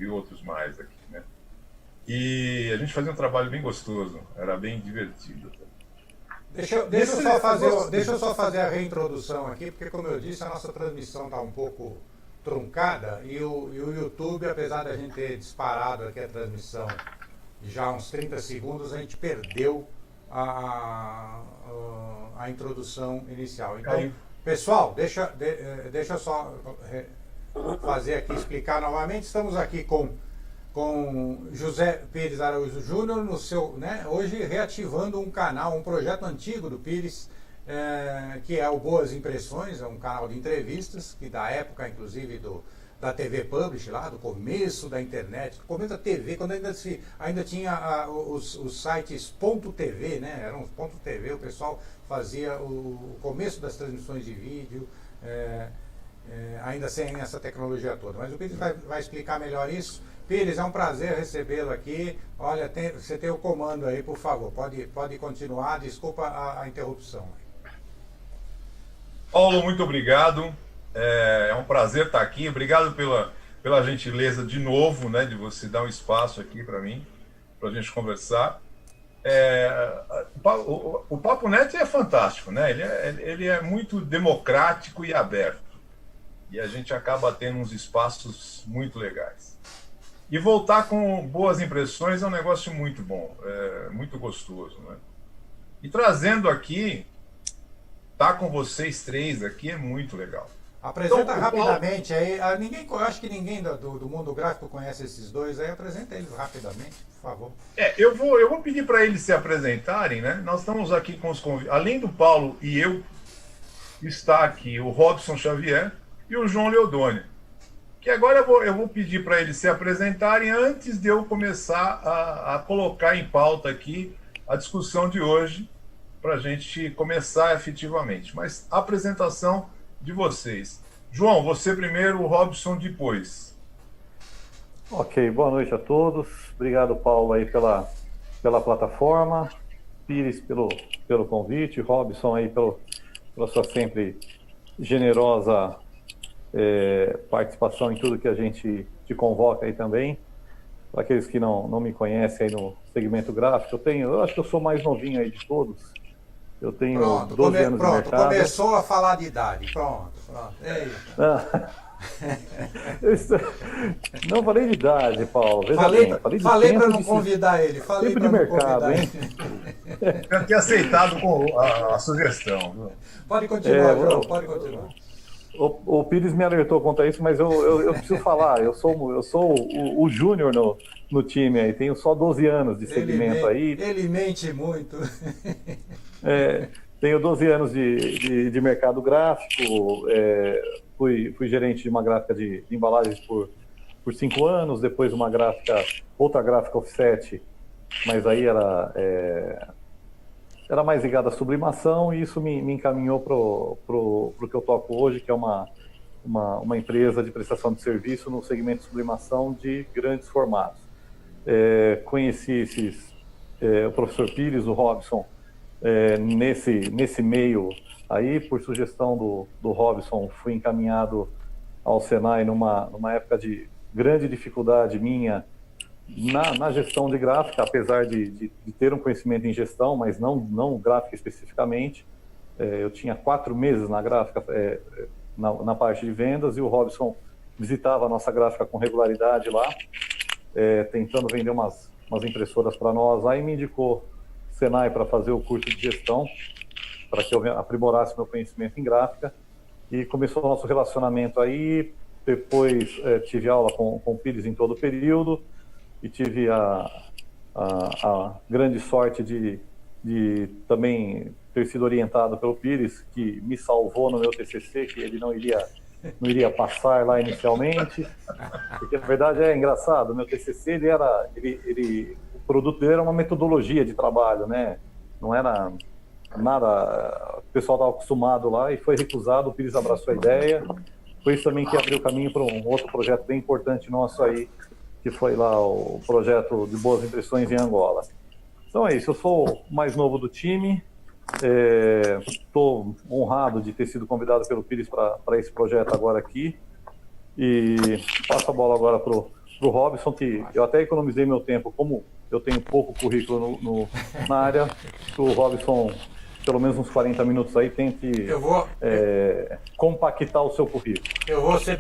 e outros mais aqui, né? E a gente fazia um trabalho bem gostoso, era bem divertido. Deixa eu só fazer a reintrodução aqui, porque como eu disse, a nossa transmissão está um pouco truncada e o YouTube, apesar da gente ter disparado aqui a transmissão já há uns 30 segundos, a gente perdeu a introdução inicial. Então, pessoal, deixa eu só fazer aqui, explicar novamente. Estamos aqui com José Pires Araújo Júnior, no seu, né, hoje reativando um canal, um projeto antigo do Pires, que é o Boas Impressões, é um canal de entrevistas, que da época, inclusive, da TV Publish, lá do começo da internet, do começo da TV, quando ainda tinha os sites .tv, né, eram os .tv, o pessoal fazia o começo das transmissões de vídeo, ainda sem essa tecnologia toda. Mas o Pires vai explicar melhor isso. Pires, é um prazer recebê-lo aqui. Olha, você tem o comando aí, por favor. Pode continuar. Desculpa a interrupção. Paulo, muito obrigado. É um prazer estar aqui. Obrigado pela gentileza de novo, né, de você dar um espaço aqui para mim, para a gente conversar. O Papo Net é fantástico, né? Ele é muito democrático e aberto. E a gente acaba tendo uns espaços muito legais. E voltar com boas impressões é um negócio muito bom, muito gostoso, né? E trazendo aqui, tá com vocês três aqui é muito legal. Apresenta então, rapidamente aí. Eu acho que ninguém do mundo gráfico conhece esses dois aí. Apresenta eles rapidamente, por favor. Eu vou pedir para eles se apresentarem, né? Nós estamos aqui com os convidados. Além do Paulo e eu, está aqui o Robson Xavier e o João Leodoni. Que agora eu vou pedir para eles se apresentarem antes de eu começar a colocar em pauta aqui a discussão de hoje, para a gente começar efetivamente. Mas a apresentação de vocês. João, você primeiro, o Robson depois. Ok, boa noite a todos. Obrigado, Paulo, aí pela plataforma. Pires pelo convite. Robson aí pela sua sempre generosa participação em tudo que a gente te convoca aí também. Para aqueles que não me conhecem aí no segmento gráfico, eu acho que eu sou mais novinho aí de todos. Eu tenho 12 anos de mercado. Começou a falar de idade. Pronto. Não falei de idade, Paulo. Falei para não convidar ele. Falei sempre de mercado, hein? Eu tinha aceitado a sugestão. Pode continuar, João, pode continuar. O Pires me alertou contra isso, mas eu preciso falar. Eu sou o júnior no time aí. Tenho só 12 anos de segmento aí. Ele mente muito. Tenho 12 anos de mercado gráfico. Fui gerente de uma gráfica de embalagens por 5 anos. Depois outra gráfica offset, mas aí era mais ligada à sublimação, e isso me encaminhou pro que eu toco hoje, que é uma empresa de prestação de serviço no segmento de sublimação de grandes formatos. Conheci o professor Pires, o Robson, nesse meio aí, por sugestão do Robson, fui encaminhado ao Senai numa época de grande dificuldade minha na gestão de gráfica, apesar de ter um conhecimento em gestão, mas não gráfica especificamente. Eu tinha 4 meses na gráfica, na parte de vendas, e o Robson visitava a nossa gráfica com regularidade lá, tentando vender umas impressoras para nós. Aí me indicou Senai para fazer o curso de gestão, para que eu aprimorasse meu conhecimento em gráfica, e começou o nosso relacionamento aí. Depois tive aula com o Pires em todo o período, e tive a grande sorte de também ter sido orientado pelo Pires, que me salvou no meu TCC, que ele não iria passar lá inicialmente, porque na verdade é engraçado. O meu TCC, o produto dele era uma metodologia de trabalho, né? Não era nada, o pessoal estava acostumado lá e foi recusado. O Pires abraçou a ideia. Foi isso também que abriu o caminho para um outro projeto bem importante nosso aí, que foi lá o projeto de Boas Impressões em Angola. Então é isso, eu sou o mais novo do time, estou honrado de ter sido convidado pelo Pires para esse projeto agora aqui, e passo a bola agora para o Robson, que eu até economizei meu tempo, como eu tenho pouco currículo na área, que o Robson, pelo menos uns 40 minutos aí, tente compactar o seu currículo. Eu vou ser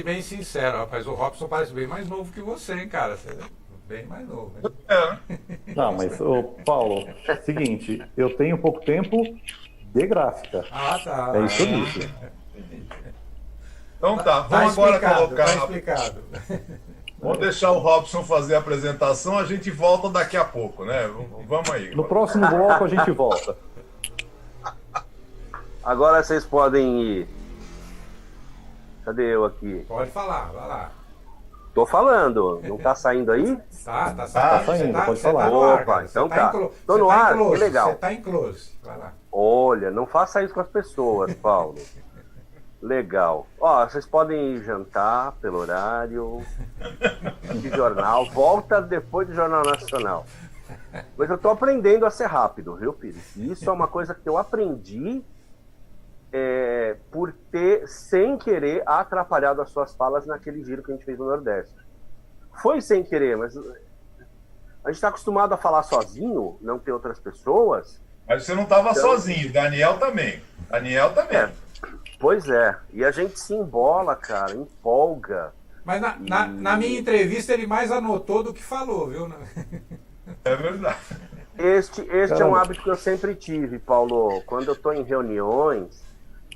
bem sincero, rapaz. O Robson parece bem mais novo que você, hein, cara? Você é bem mais novo. Hein? Não, mas, Paulo, seguinte, eu tenho pouco tempo de gráfica. Ah, tá. É isso aí. Então tá, vamos agora colocar. Tá explicado. Vamos deixar o Robson fazer a apresentação, a gente volta daqui a pouco, né? Vamos aí. No próximo bloco a gente volta. Agora vocês podem ir. Cadê eu aqui? Pode falar, vai lá. Tô falando, não tá saindo aí? Tá saindo, pode falar. Opa, então tá. Tô no ar, que legal. Você tá em close, vai lá. Olha, não faça isso com as pessoas, Paulo. Legal. Ó, vocês podem ir jantar pelo horário de jornal. Volta depois do Jornal Nacional. Mas eu tô aprendendo a ser rápido, viu, Pires? Isso é uma coisa que eu aprendi por ter, sem querer, atrapalhado as suas falas naquele giro que a gente fez no Nordeste. Foi sem querer, mas a gente tá acostumado a falar sozinho, não ter outras pessoas. Mas você não estava sozinho, Daniel também. Pois é, e a gente se embola, cara, empolga. Mas na minha entrevista ele mais anotou do que falou, viu? É verdade. Este é um hábito que eu sempre tive, Paulo. Quando eu estou em reuniões,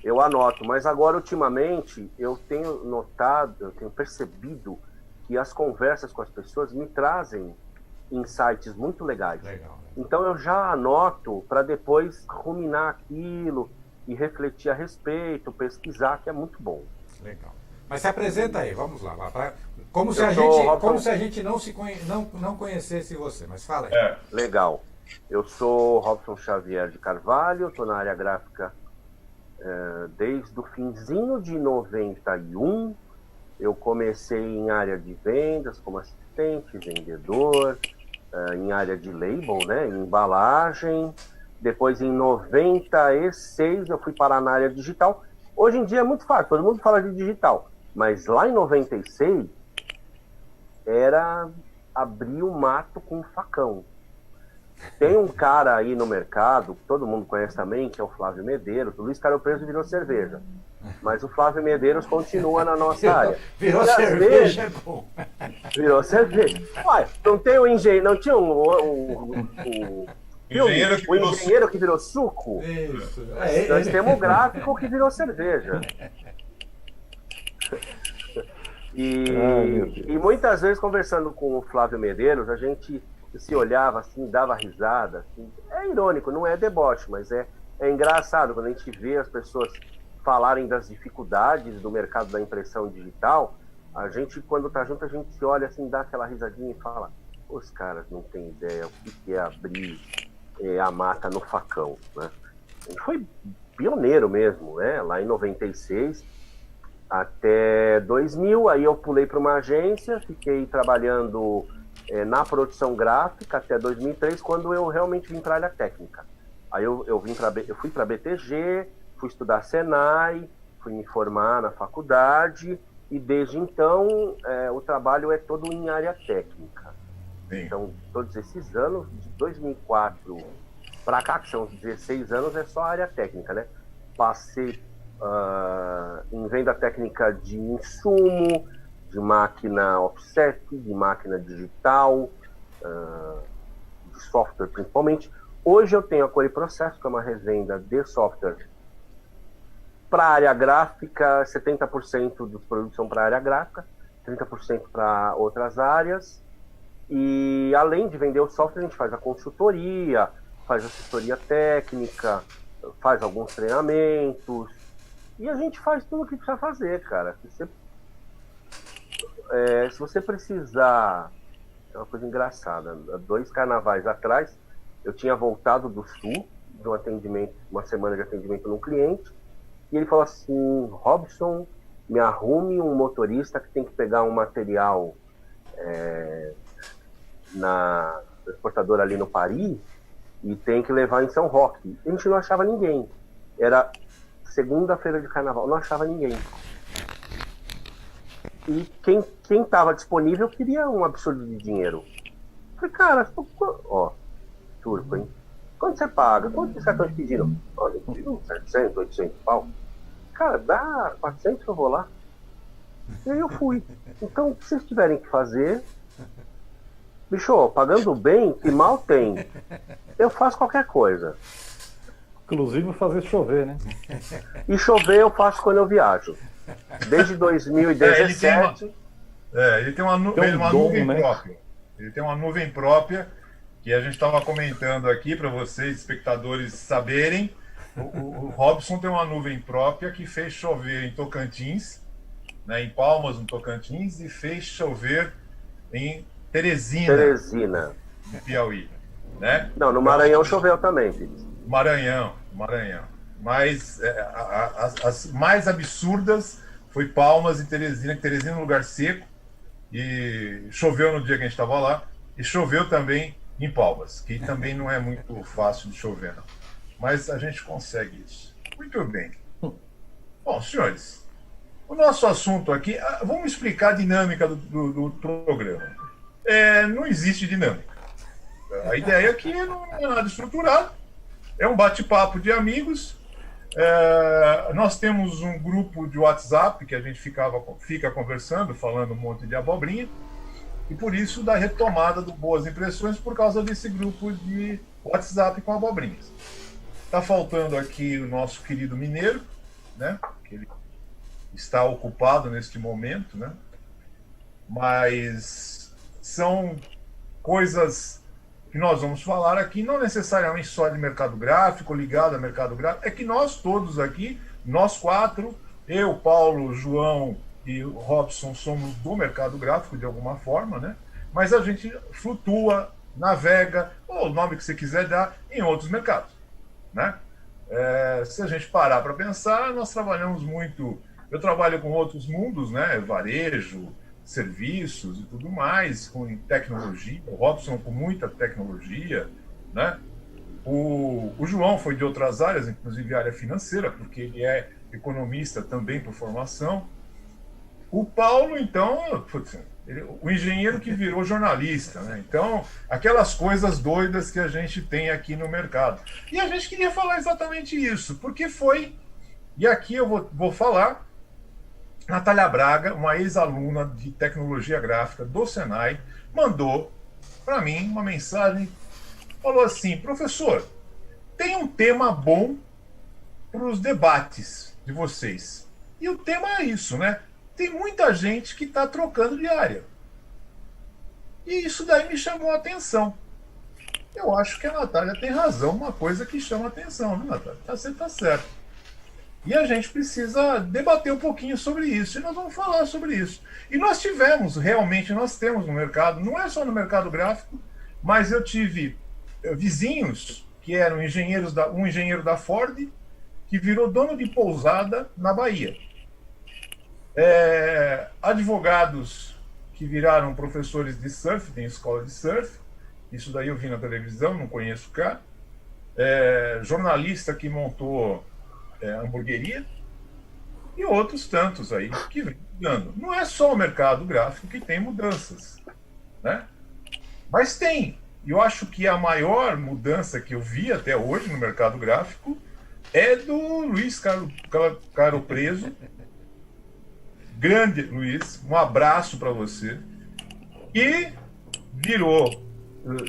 eu anoto. Mas agora, ultimamente, eu tenho notado, eu tenho percebido que as conversas com as pessoas me trazem insights muito legais. Legal. Então eu já anoto para depois ruminar aquilo e refletir a respeito, pesquisar, que é muito bom. Legal. Mas se apresenta aí, vamos lá. Como se a gente não conhecesse você, mas fala aí. Legal. Eu sou Robson Xavier de Carvalho, estou na área gráfica desde o finzinho de 91. Eu comecei em área de vendas, como assistente, vendedor, em área de label, né, em embalagem. Depois, em 96, eu fui parar na área digital. Hoje em dia é muito fácil, todo mundo fala de digital. Mas lá em 96, era abrir o mato com um facão. Tem um cara aí no mercado, que todo mundo conhece também, que é o Flávio Medeiros. O Luiz Carlos Preso virou cerveja. Mas o Flávio Medeiros continua na nossa área. Virou cerveja, é bom. Virou cerveja. Ué, não tem o engenheiro, não tinha o engenheiro que virou suco? Isso. Nós temos o gráfico que virou cerveja. E muitas vezes, conversando com o Flávio Medeiros, a gente se olhava assim, dava risada. Assim. É irônico, não é deboche, mas é engraçado quando a gente vê as pessoas falarem das dificuldades do mercado da impressão digital. A gente, quando tá junto, a gente se olha assim, dá aquela risadinha e fala: os caras não têm ideia o que é abrir a mata no facão, né? A gente foi pioneiro mesmo, né? Lá em 96 até 2000, aí eu pulei para uma agência, fiquei trabalhando na produção gráfica até 2003, quando eu realmente vim para a área técnica. Aí eu fui para BTG, fui estudar Senai, fui me formar na faculdade, e desde então o trabalho é todo em área técnica. Sim. Então, todos esses anos, de 2004 para cá, que são 16 anos, é só área técnica, né? Passei em venda técnica de insumo, de máquina offset, de máquina digital, de software principalmente. Hoje eu tenho a Core Processo, que é uma revenda de software para a área gráfica. 70% dos produtos são para a área gráfica, 30% para outras áreas. E além de vender o software, a gente faz a consultoria, faz assessoria técnica, faz alguns treinamentos, e a gente faz tudo o que precisa fazer, cara. Se você precisar... É uma coisa engraçada. 2 carnavais atrás, eu tinha voltado do Sul, de um atendimento, uma semana de atendimento num cliente, e ele falou assim: Robson, me arrume um motorista que tem que pegar um material na transportadora ali no Paris e tem que levar em São Roque. A gente não achava ninguém. Era segunda-feira de carnaval, não achava ninguém. E quem estava disponível queria um absurdo de dinheiro. Falei, cara, ó, turco, hein? Quanto você paga? Quanto vocês estão pedindo? Olha, eu pedi 700, 800 pau. Cara, dá 400 que eu vou lá. E aí eu fui. Então, o que vocês tiverem que fazer, bicho, ó, pagando bem, que mal tem, eu faço qualquer coisa. Inclusive fazer chover, né? E chover eu faço quando eu viajo. Desde 2017. Ele tem uma nuvem né? própria. Ele tem uma nuvem própria que a gente estava comentando aqui para vocês, espectadores, saberem. O Robson tem uma nuvem própria que fez chover em Tocantins, né, em Palmas, no Tocantins, e fez chover em Teresina. No Piauí. Né? Não, no Maranhão choveu também, filho. Maranhão. Mas as mais absurdas foi Palmas e Teresina, que Teresina é um lugar seco, e choveu no dia que a gente estava lá, e choveu também em Palmas, que também não é muito fácil de chover, não. Mas a gente consegue isso. Muito bem. Bom, senhores, o nosso assunto aqui, vamos explicar a dinâmica do programa. Não existe dinâmica. A ideia aqui não é nada estruturado, é um bate-papo de amigos. Nós temos um grupo de WhatsApp que a gente fica conversando, falando um monte de abobrinha, e por isso da retomada do Boas Impressões, por causa desse grupo de WhatsApp com abobrinhas. Está faltando aqui o nosso querido Mineiro, né? Que ele está ocupado neste momento, né? Mas são coisas que nós vamos falar aqui, não necessariamente só de mercado gráfico, ligado a mercado gráfico, é que nós todos aqui, nós quatro, eu, Paulo, João e o Robson, somos do mercado gráfico de alguma forma, né? Mas a gente flutua, navega, ou o nome que você quiser dar, em outros mercados, né? Se a gente parar para pensar, nós trabalhamos muito, eu trabalho com outros mundos, né? Varejo, serviços e tudo mais, com tecnologia, o Robson com muita tecnologia, né? O João foi de outras áreas, inclusive área financeira, porque ele é economista também por formação. O Paulo, então, o engenheiro que virou jornalista, né? Então, aquelas coisas doidas que a gente tem aqui no mercado. E a gente queria falar exatamente isso, porque foi, e aqui eu vou falar, Natália Braga, uma ex-aluna de tecnologia gráfica do Senai, mandou para mim uma mensagem, falou assim: professor, tem um tema bom para os debates de vocês. E o tema é isso, né? Tem muita gente que está trocando de área. E isso daí me chamou a atenção. Eu acho que a Natália tem razão, uma coisa que chama a atenção, né, Natália? Você está certo. E a gente precisa debater um pouquinho sobre isso, e nós vamos falar sobre isso. E nós temos no mercado, não é só no mercado gráfico, mas eu tive vizinhos que eram um engenheiro da Ford, que virou dono de pousada na Bahia. Advogados que viraram professores de surf, tem escola de surf, isso daí eu vi na televisão, não conheço cá. Jornalista que montou hamburgueria, e outros tantos aí que vem mudando. Não é só o mercado gráfico que tem mudanças, né? Mas tem. E eu acho que a maior mudança que eu vi até hoje no mercado gráfico é do Luiz Caro Preso. Grande Luiz, um abraço para você. E virou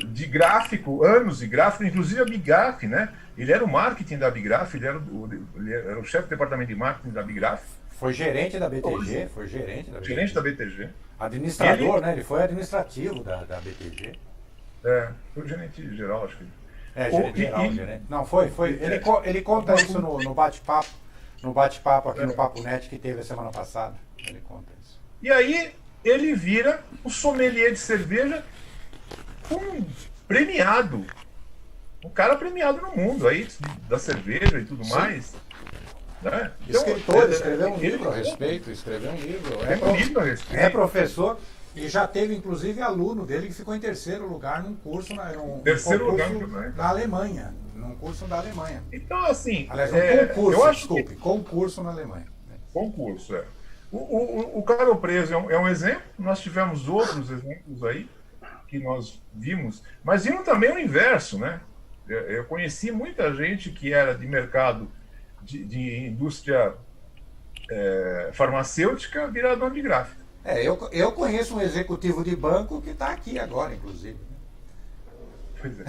de gráfico, anos de gráfico, inclusive a Bigraf, né? Ele era o marketing da Bigraf, ele era o chefe do departamento de marketing da Bigraf. Foi gerente da BTG, Gerente da BTG. Administrador, né? Ele foi administrativo da BTG. Foi gerente geral, acho que. Gerente geral, gerente. Não, foi. Ele conta isso no bate-papo. No bate-papo aqui no Papo Net que teve a semana passada. Ele conta isso. E aí ele vira o sommelier de cerveja, premiado. Um cara premiado no mundo aí, da cerveja e tudo mais. Né? Então, escreveu um livro a respeito, É professor e já teve inclusive aluno dele que ficou em terceiro lugar num curso na Alemanha. Num curso da Alemanha. Então, assim. Aliás, concurso na Alemanha. Concurso, O Caro Preso é um exemplo, nós tivemos outros exemplos aí que nós vimos, mas vimos também o inverso, né? Eu conheci muita gente que era de mercado de indústria farmacêutica virar dono de gráfica. Eu conheço um executivo de banco que está aqui agora, inclusive. Pois é.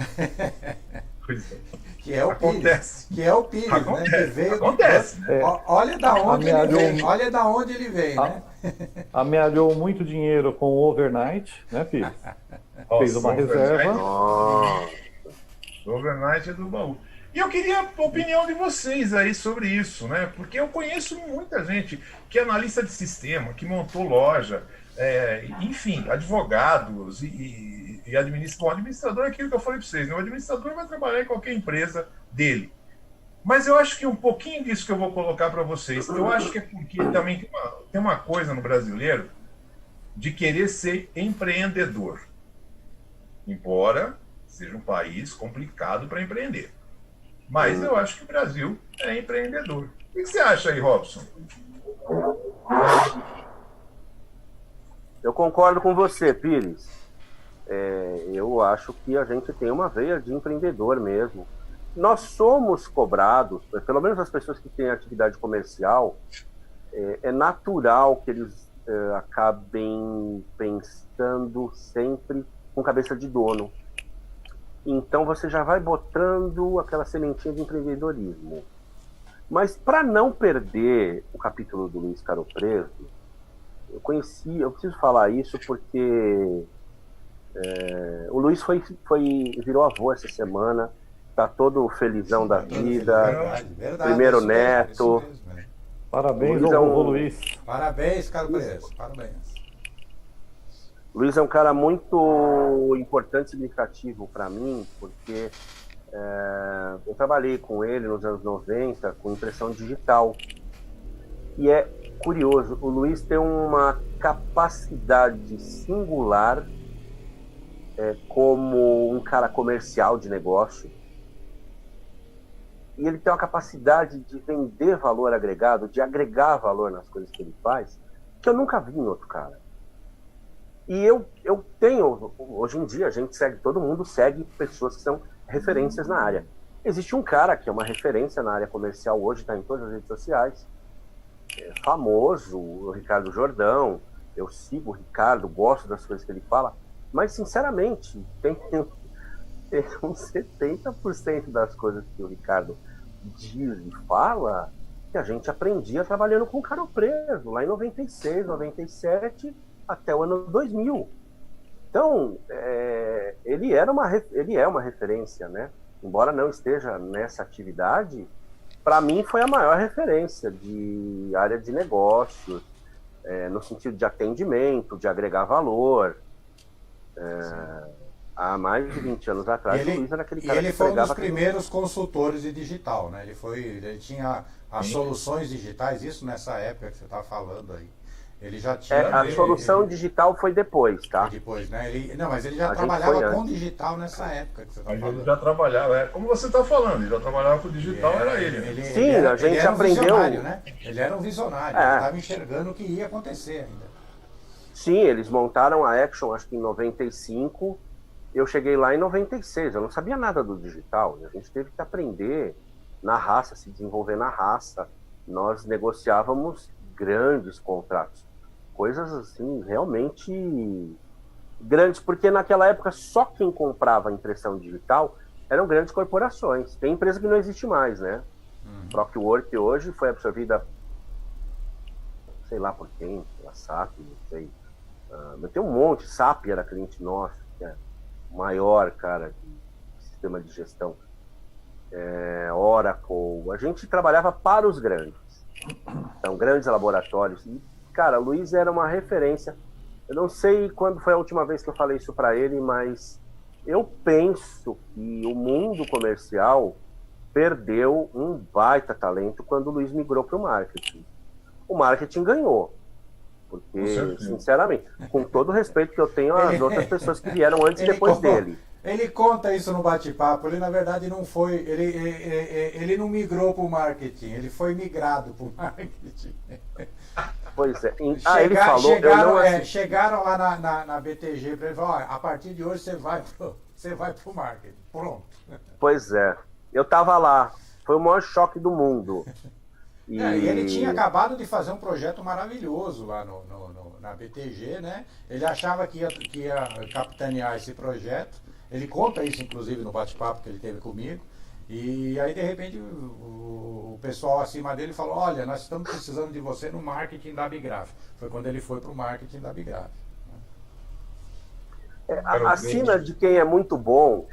Pois é. Que é o Acontece. Pires. Que é o Pires, Acontece. né? Que veio Acontece. Olha da onde ele Amealhou- vem. Olha da onde ele vem, né? Amealhou muito dinheiro com o overnight, né, Pires? Fez uma reserva. O overnight é do baú. E eu queria a opinião de vocês aí sobre isso, né? Porque eu conheço muita gente que é analista de sistema, que montou loja, enfim, advogados e administrador. O administrador é aquilo que eu falei para vocês, né? O administrador vai trabalhar em qualquer empresa dele. Mas eu acho que um pouquinho disso que eu vou colocar para vocês, eu acho que é porque também tem uma coisa no brasileiro de querer ser empreendedor. Embora seja um país complicado para empreender. Mas eu acho que o Brasil é empreendedor. O que você acha aí, Robson? Eu concordo com você, Pires. Eu acho que a gente tem uma veia de empreendedor mesmo. Nós somos cobrados, pelo menos as pessoas que têm atividade comercial, é natural que eles acabem pensando sempre com cabeça de dono. Então você já vai botando aquela sementinha de empreendedorismo. Mas para não perder o capítulo do Luiz Caro Preso, eu preciso falar isso porque o Luiz virou avô essa semana, tá todo felizão da vida, Verdade, primeiro isso mesmo, neto. isso mesmo. Parabéns Luiz ao é vovô Luiz. Parabéns, Caro Preso. Parabéns. Luiz é um cara muito importante e significativo para mim, porque eu trabalhei com ele nos anos 90 com impressão digital. E é curioso, o Luiz tem uma capacidade singular como um cara comercial de negócio. E ele tem uma capacidade de vender valor agregado, de agregar valor nas coisas que ele faz, que eu nunca vi em outro cara. E eu tenho, hoje em dia, todo mundo segue pessoas que são referências na área. Existe um cara que é uma referência na área comercial hoje, está em todas as redes sociais, famoso, o Ricardo Jordão. Eu sigo o Ricardo, gosto das coisas que ele fala, mas, sinceramente, tem uns 70% das coisas que o Ricardo diz e fala que a gente aprendia trabalhando com o Caro Preso, lá em 96, 97... até o ano 2000. Então, ele é uma referência, né? Embora não esteja nessa atividade, para mim foi a maior referência de área de negócios, no sentido de atendimento, de agregar valor. Há mais de 20 anos atrás, o Luiz era aquele cara que ele foi um dos primeiros consultores de digital, né? Ele tinha as soluções digitais, isso nessa época que você está falando aí. Ele já tinha. A solução digital foi depois, tá? Depois, né? Mas ele já trabalhava com digital nessa época que você está falando. Ele já trabalhava, como você está falando, ele já trabalhava com digital, era ele. Sim, a gente aprendeu. Né? Ele era um visionário, ele estava enxergando o que ia acontecer ainda. Sim, eles montaram a Action, acho que em 95. Eu cheguei lá em 96, eu não sabia nada do digital. A gente teve que aprender na raça, se desenvolver na raça. Nós negociávamos grandes contratos. Coisas assim, realmente grandes, porque naquela época só quem comprava impressão digital eram grandes corporações. Tem empresa que não existe mais, né? Procwork hoje foi absorvida, sei lá por quem, pela SAP, não sei. Tem um monte, SAP era cliente nosso, que é o maior, cara, de sistema de gestão. Oracle, a gente trabalhava para os grandes. Então, grandes laboratórios. E, cara, o Luiz era uma referência. Eu não sei quando foi a última vez que eu falei isso para ele, mas eu penso que o mundo comercial perdeu um baita talento quando o Luiz migrou para o marketing. O marketing ganhou. Porque, sinceramente, com todo o respeito que eu tenho às outras pessoas que vieram antes e depois dele. Ele conta isso no bate-papo, ele na verdade não foi, ele não migrou para o marketing, ele foi migrado para o marketing. Pois é. Ele falou, chegaram, eu não assisti. chegaram lá na BTG para ele falar, olha, a partir de hoje você vai pro marketing. Pronto. Pois é. Eu tava lá. Foi o maior choque do mundo. E ele tinha acabado de fazer um projeto maravilhoso lá na BTG, né? Ele achava que ia capitanear esse projeto. Ele conta isso, inclusive, no bate-papo que ele teve comigo. E aí, de repente, o pessoal acima dele falou, olha, nós estamos precisando de você no marketing da Abigraf. Foi quando ele foi para o marketing da Abigraf. A sina de quem é muito bom,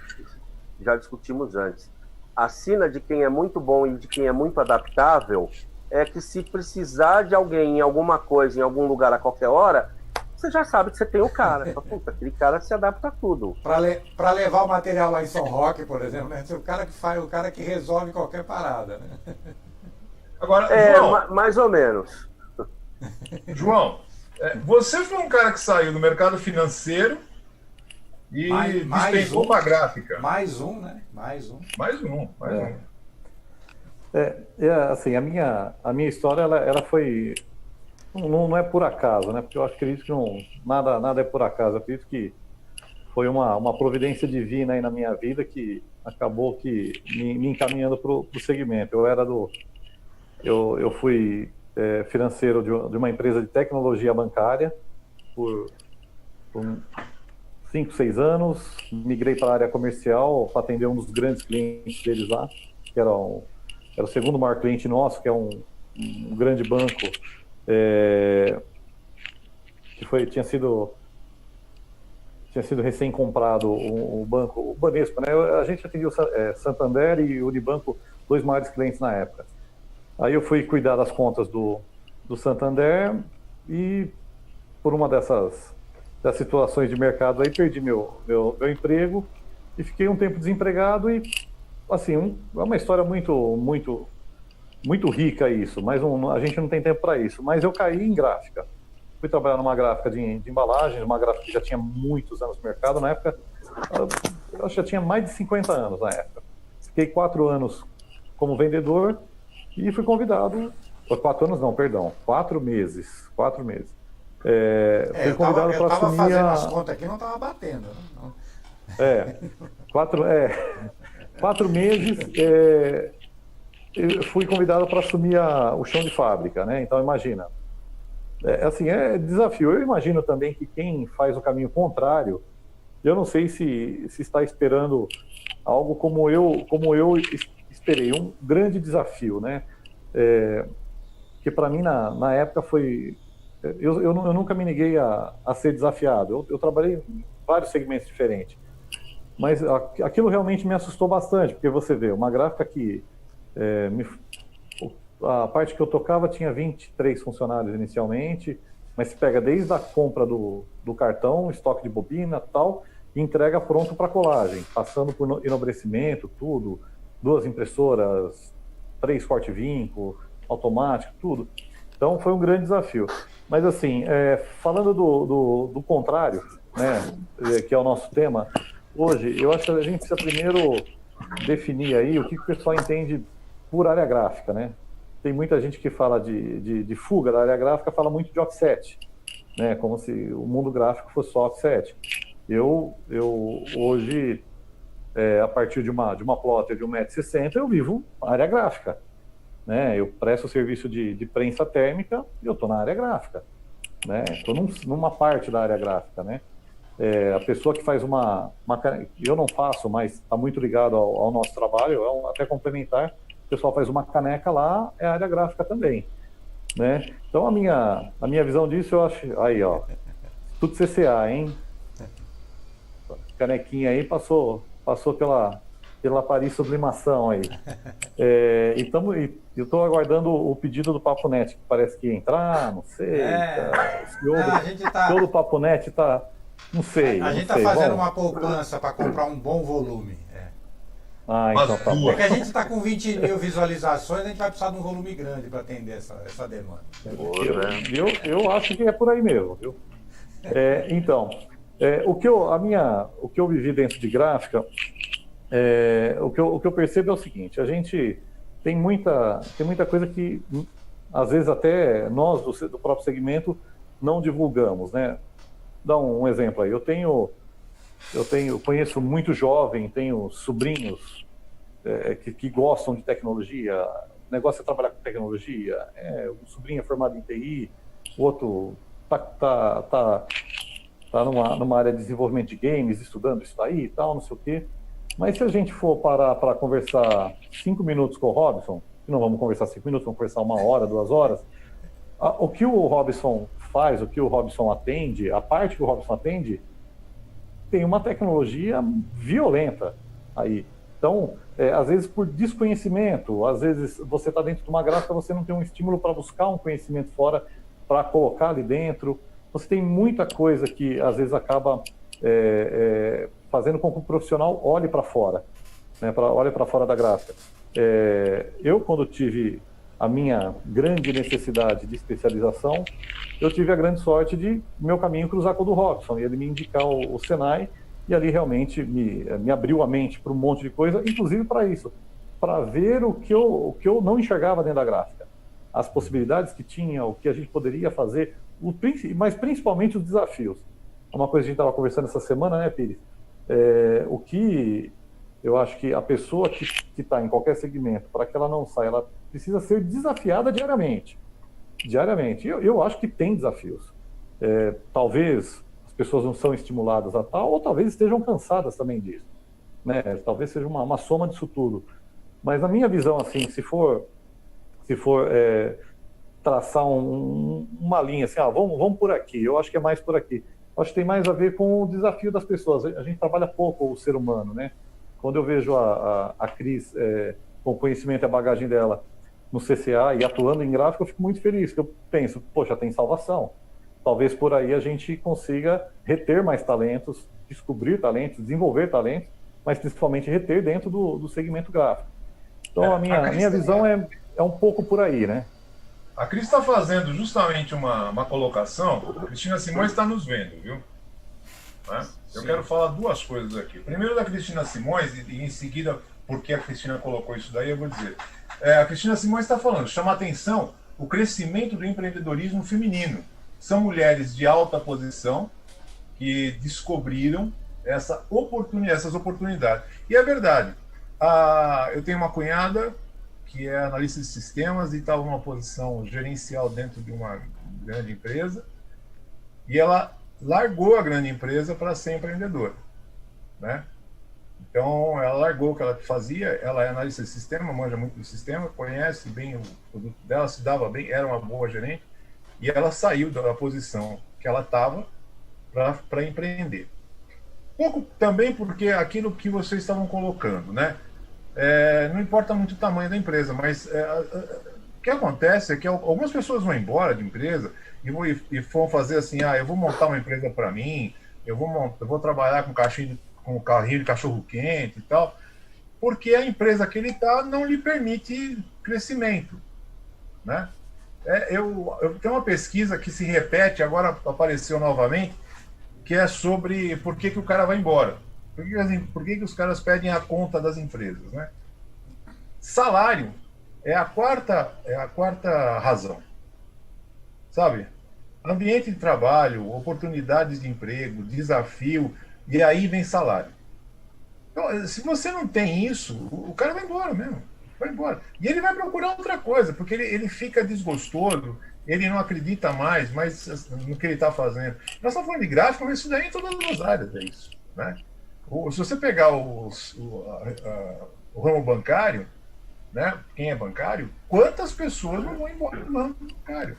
já discutimos antes, a sina de quem é muito bom e de quem é muito adaptável é que se precisar de alguém em alguma coisa, em algum lugar a qualquer hora, você já sabe que você tem o cara. Puta, aquele cara se adapta a tudo. Para levar o material lá em São Roque, por exemplo, né? O cara que faz, o cara que resolve qualquer parada, né? Agora, João, mais ou menos. João, você foi um cara que saiu do mercado financeiro e despencou para a gráfica. Mais um, né? Mais um. Mais um. Assim, a minha história, ela foi... Não é por acaso, né? Porque eu acredito que nada é por acaso. Eu acredito que foi uma providência divina aí na minha vida que acabou que me encaminhando para o segmento. Eu fui financeiro de uma empresa de tecnologia bancária por 5, 6 anos. Migrei para a área comercial para atender um dos grandes clientes deles lá, que era o segundo maior cliente nosso, que é um grande banco, que tinha sido recém-comprado o banco, o Banespa, né? A gente atendia o Santander e o Unibanco, 2 maiores clientes na época. Aí eu fui cuidar das contas do Santander e por uma das situações de mercado aí perdi meu emprego e fiquei um tempo desempregado e assim, é uma história muito rica isso, mas a gente não tem tempo para isso. Mas eu caí em gráfica. Fui trabalhar numa gráfica de embalagem, uma gráfica que já tinha muitos anos no mercado. Na época, eu já tinha mais de 50 anos na época. Fiquei 4 anos como vendedor e fui convidado... 4 anos não, perdão, 4 meses. 4 meses. Fui convidado para assumir... Eu estava fazendo as contas aqui, não estava batendo. Não. 4 meses... eu fui convidado para assumir o chão de fábrica, né? Então imagina, é desafio. Eu imagino também que quem faz o caminho contrário, eu não sei se está esperando algo como eu esperei, um grande desafio, né? Que para mim na época foi, eu nunca me neguei a ser desafiado. Eu trabalhei em vários segmentos diferentes, mas aquilo realmente me assustou bastante, porque você vê uma gráfica que a parte que eu tocava tinha 23 funcionários inicialmente, mas se pega desde a compra do cartão, estoque de bobina tal, e entrega pronto para colagem, passando por enobrecimento, tudo, 2 impressoras, 3 corte-vinco, automático, tudo. Então foi um grande desafio. Mas assim, falando do contrário, né, que é o nosso tema, hoje, eu acho que a gente precisa primeiro definir aí o que o pessoal entende por área gráfica, né? Tem muita gente que fala de fuga da área gráfica, fala muito de offset, né? Como se o mundo gráfico fosse só offset. Eu hoje, a partir de uma plotter de 1,60 m, eu vivo a área gráfica, né? Eu presto serviço de prensa térmica e eu estou na área gráfica, né? Estou numa parte da área gráfica, né? A pessoa que faz eu não faço, mas está muito ligado ao nosso trabalho, até complementar. O pessoal faz uma caneca lá, é a área gráfica também, né? Então a minha visão disso, eu acho, aí ó, tudo CCA, hein? Canequinha aí passou pela Paris Sublimação aí. Então eu estou aguardando o pedido do Papo Net, que parece que ia entrar, não sei. O senhor do Papo Net tá, não sei. A gente está fazendo uma poupança para comprar um bom volume. Então tá bom. Porque a gente está com 20 mil visualizações, a gente vai precisar de um volume grande para atender essa demanda. Eu acho que é por aí mesmo, viu? Então, o que eu vivi dentro de gráfica, o que eu percebo é o seguinte: a gente tem muita coisa que às vezes até nós do próprio segmento não divulgamos, né? Dá um exemplo aí. Conheço muito jovem, tenho sobrinhos que gostam de tecnologia. O negócio é trabalhar com tecnologia. Um sobrinho é formado em TI, o outro tá numa área de desenvolvimento de games, estudando isso aí e tal, não sei o quê. Mas se a gente for parar para conversar 5 minutos com o Robson, que não vamos conversar 5 minutos, vamos conversar 1 hora, 2 horas, o que o Robson faz, o que o Robson atende, a parte que o Robson atende, tem uma tecnologia violenta aí. Então, às vezes por desconhecimento, às vezes você está dentro de uma gráfica, você não tem um estímulo para buscar um conhecimento fora, para colocar ali dentro. Você tem muita coisa que às vezes acaba fazendo com que o profissional olhe para fora, né, olhe para fora da gráfica. Eu, quando tive a minha grande necessidade de especialização, eu tive a grande sorte de meu caminho cruzar com o do Robson, e ele me indicar o Senai, e ali realmente me abriu a mente para um monte de coisa, inclusive para isso, para ver o que eu não enxergava dentro da gráfica, as possibilidades que tinha, o que a gente poderia fazer, mas principalmente os desafios. Uma coisa que a gente estava conversando essa semana, né, Pires? O que eu acho que a pessoa que está em qualquer segmento, para que ela não saia, ela precisa ser desafiada diariamente. Eu acho que tem desafios. Talvez as pessoas não são estimuladas a tal, ou talvez estejam cansadas também disso, né? Talvez seja uma soma disso tudo. Mas na minha visão, assim, se for traçar uma linha, assim, vamos por aqui, eu acho que é mais por aqui. Eu acho que tem mais a ver com o desafio das pessoas. A gente trabalha pouco o ser humano, né? Quando eu vejo a Cris com o conhecimento e a bagagem dela no CCA e atuando em gráfico, eu fico muito feliz, porque eu penso, poxa, tem salvação. Talvez por aí a gente consiga reter mais talentos, descobrir talentos, desenvolver talentos, mas principalmente reter dentro do segmento gráfico. Então a minha visão é um pouco por aí, né? A Cris está fazendo justamente uma colocação. A Cristina Simões está nos vendo, viu? Né? Eu quero falar 2 coisas aqui. Primeiro da Cristina Simões, e em seguida, porque a Cristina colocou isso daí, eu vou dizer. A Cristina Simões está falando, chama atenção o crescimento do empreendedorismo feminino. São mulheres de alta posição que descobriram essas oportunidades. E é verdade. Eu tenho uma cunhada que é analista de sistemas e estava numa posição gerencial dentro de uma grande empresa, e ela largou a grande empresa para ser empreendedora, né? Então, ela largou o que ela fazia, ela é analista de sistema, manja muito do sistema, conhece bem o produto dela, se dava bem, era uma boa gerente, e ela saiu da posição que ela estava para empreender. Pouco também porque aquilo que vocês estavam colocando, né? Não importa muito o tamanho da empresa, mas o que acontece é que algumas pessoas vão embora de empresa e vão fazer assim, eu vou montar uma empresa para mim, eu vou trabalhar com carrinho de cachorro-quente e tal, porque a empresa que ele está não lhe permite crescimento, né? Eu tenho uma pesquisa que se repete, agora apareceu novamente, que é sobre por que o cara vai embora. Por que os caras pedem a conta das empresas, né? Salário é a quarta razão, sabe? Ambiente de trabalho, oportunidades de emprego, desafio, e aí vem salário. Então, se você não tem isso, o cara vai embora mesmo, vai embora. E ele vai procurar outra coisa, porque ele fica desgostoso, ele não acredita mais no que ele está fazendo. Nós estamos falando de gráfico, mas isso daí em todas as áreas é isso, né? Se você pegar o ramo bancário, né? Quem é bancário, quantas pessoas não vão embora do ramo bancário?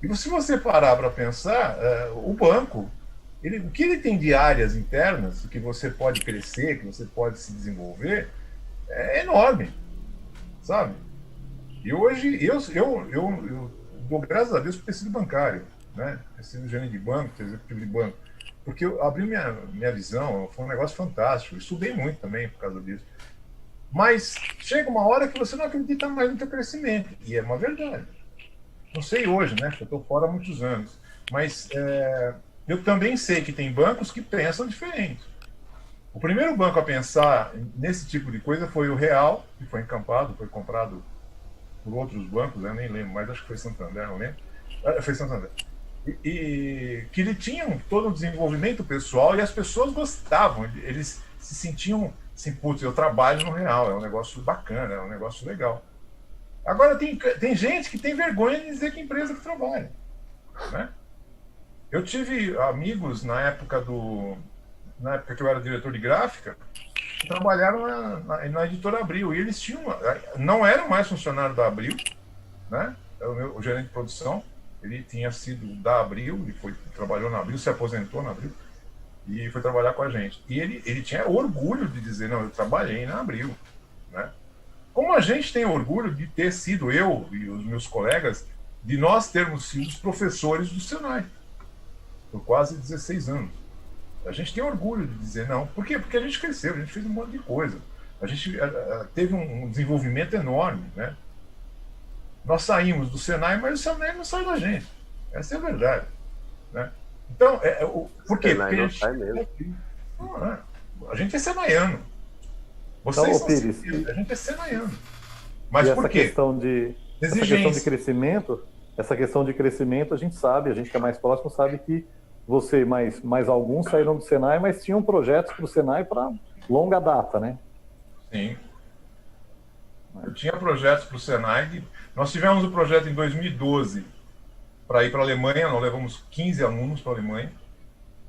E se você parar para pensar, o banco, o que ele tem de áreas internas, que você pode crescer, que você pode se desenvolver, é enorme, sabe? E hoje, eu dou graças a Deus por ter sido bancário, né? Ter sido gerente de banco, ter sido executivo de banco. Porque abriu minha visão, foi um negócio fantástico. Eu estudei muito também por causa disso. Mas chega uma hora que você não acredita mais no teu crescimento. E é uma verdade. Não sei hoje, né? Porque eu estou fora há muitos anos. Mas eu também sei que tem bancos que pensam diferente. O primeiro banco a pensar nesse tipo de coisa foi o Real, que foi encampado, foi comprado por outros bancos, eu nem lembro, mas acho que foi Santander, não lembro. Foi Santander. E que ele tinha todo um desenvolvimento pessoal e as pessoas gostavam, eles se sentiam assim, putz, eu trabalho no real, é um negócio bacana, é um negócio legal. Agora tem gente que tem vergonha de dizer que empresa que trabalha, né? Eu tive amigos na época que eu era diretor de gráfica, que trabalharam na editora Abril, e eles tinham, não eram mais funcionário da Abril, né? O gerente de produção, ele tinha sido da Abril, trabalhou na Abril, se aposentou na Abril, e foi trabalhar com a gente. E ele tinha orgulho de dizer, não, eu trabalhei na Abril, né? Como a gente tem orgulho de ter sido, eu e os meus colegas, de nós termos sido os professores do Senai, por quase 16 anos. A gente tem orgulho de dizer não. Por quê? Porque a gente cresceu, a gente fez um monte de coisa. A gente teve um desenvolvimento enorme, né? Nós saímos do Senai, mas o Senai não saiu da gente. Essa é a verdade, né? Então, por quê? Porque a gente, a gente é senaiano. Vocês então, são Pires, cientistas, a gente é senaiano. Mas e por quê? essa questão de crescimento, a gente sabe, a gente que é mais próximo sabe que você mais alguns saíram do Senai, mas tinham projetos para o Senai para longa data, né? Sim. Eu tinha projetos para o Senai. Nós tivemos um projeto em 2012 para ir para a Alemanha. Nós levamos 15 alunos para a Alemanha.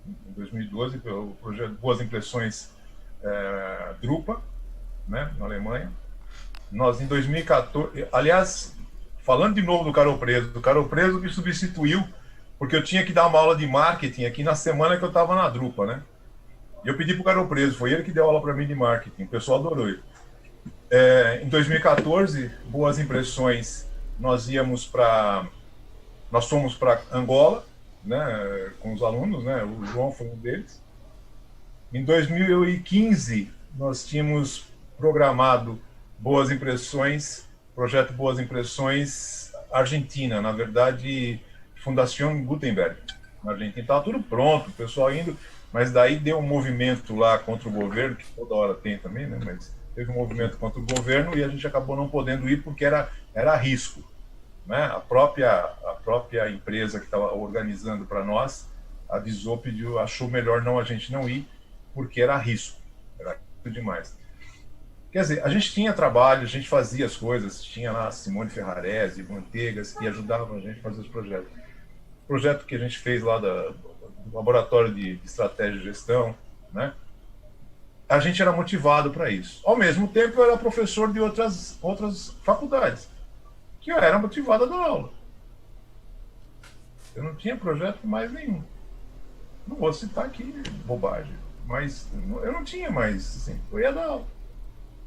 Em 2012, pelo projeto Boas Impressões Drupa, né, na Alemanha. Nós, em 2014... Aliás, falando de novo do Carol Preso me substituiu porque eu tinha que dar uma aula de marketing aqui na semana que eu estava na Drupa, né? E eu pedi para o Carol Preso, foi ele que deu aula para mim de marketing. O pessoal adorou ele. Em 2014, Boas Impressões, nós fomos para Angola, né, com os alunos, né, o João foi um deles. Em 2015, nós tínhamos programado Boas Impressões, projeto Boas Impressões Argentina, na verdade, Fundação Gutenberg, na Argentina. Estava tudo pronto, o pessoal indo, mas daí deu um movimento lá contra o governo, que toda hora tem também, né, mas teve um movimento contra o governo e a gente acabou não podendo ir porque era risco, né? A própria empresa que estava organizando para nós avisou, pediu, achou melhor a gente não ir porque era risco demais. Quer dizer, a gente tinha trabalho, a gente fazia as coisas, tinha lá Simone Ferrarese, Manteigas, que ajudavam a gente a fazer os projetos. O projeto que a gente fez lá do Laboratório de Estratégia e Gestão, né? A gente era motivado para isso. Ao mesmo tempo, eu era professor de outras faculdades, que eu era motivado a dar aula. Eu não tinha projeto mais nenhum. Não vou citar aqui bobagem, mas eu não tinha mais, assim, eu ia dar aula.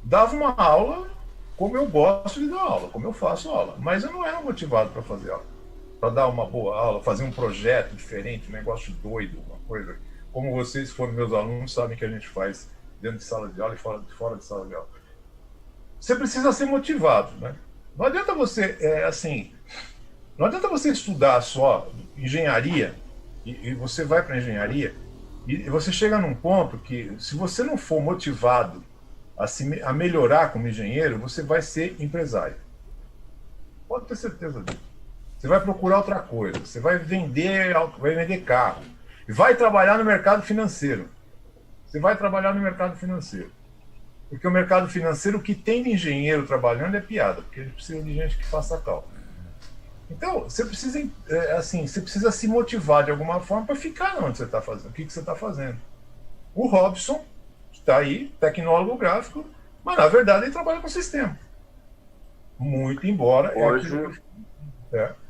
Dava uma aula como eu gosto de dar aula, como eu faço aula, mas eu não era motivado para fazer aula, para dar uma boa aula, fazer um projeto diferente, um negócio doido, uma coisa. Como vocês foram meus alunos, sabem que a gente faz dentro de sala de aula e fora de sala de aula. Você precisa ser motivado, né? Não adianta você, não adianta você estudar só engenharia e você vai para engenharia e você chega num ponto que, se você não for motivado a melhorar como engenheiro, você vai ser empresário. Pode ter certeza disso. Você vai procurar outra coisa, você vai vender carro, e vai trabalhar no mercado financeiro. Você vai trabalhar no mercado financeiro. Porque o mercado financeiro, o que tem de engenheiro trabalhando é piada, porque ele precisa de gente que faça cálculo. Então, você precisa se motivar de alguma forma para ficar onde você está fazendo, o que você está fazendo. O Robson está aí, tecnólogo gráfico, mas na verdade ele trabalha com sistema. Muito embora... Hoje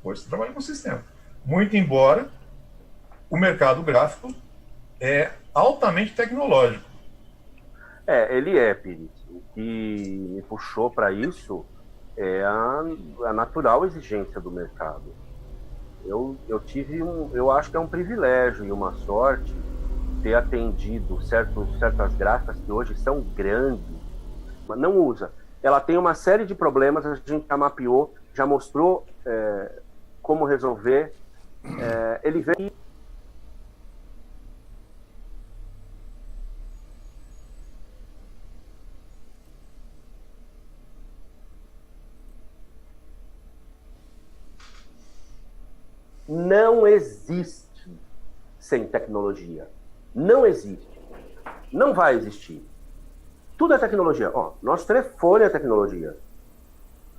você trabalha com sistema. Muito embora o mercado gráfico é altamente tecnológico. Ele é, Pires. O que me puxou para isso é a natural exigência do mercado. Eu acho que é um privilégio e uma sorte ter atendido certas gráficas que hoje são grandes, mas não usa. Ela tem uma série de problemas, a gente já mapeou, já mostrou como resolver. Ele vem... não existe sem tecnologia. Não existe. Não vai existir. Tudo é tecnologia. Ó, nosso telefone é tecnologia.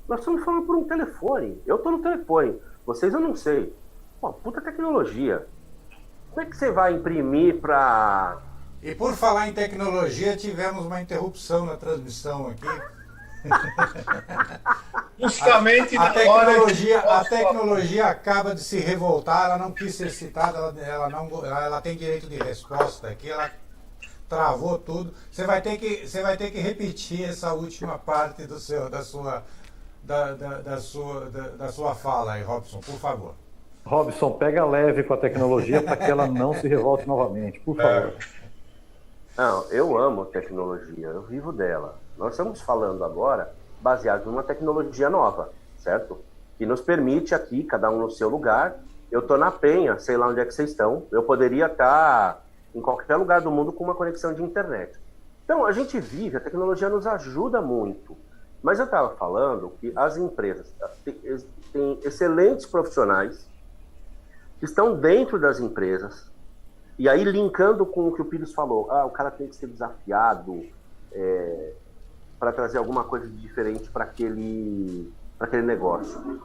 Nós estamos falando por um telefone. Eu estou no telefone. Vocês eu não sei. Pô, puta tecnologia. Como é que você vai imprimir para... E por falar em tecnologia, tivemos uma interrupção na transmissão aqui. Justamente A na tecnologia acaba de se revoltar, ela não quis ser citada, ela tem direito de resposta aqui, ela travou tudo. Você vai ter que repetir essa última parte da sua fala aí, Robson, por favor. Robson, pega leve com a tecnologia para que ela não se revolte novamente, por favor. Não, eu amo tecnologia, eu vivo dela. Nós estamos falando agora baseado numa tecnologia nova, certo? Que nos permite aqui, cada um no seu lugar. Eu estou na Penha, sei lá onde é que vocês estão. Eu poderia estar em qualquer lugar do mundo com uma conexão de internet. Então, a gente vive, a tecnologia nos ajuda muito. Mas eu estava falando que as empresas têm excelentes profissionais que estão dentro das empresas. E aí, linkando com o que o Pires falou, o cara tem que ser desafiado para trazer alguma coisa de diferente para aquele negócio.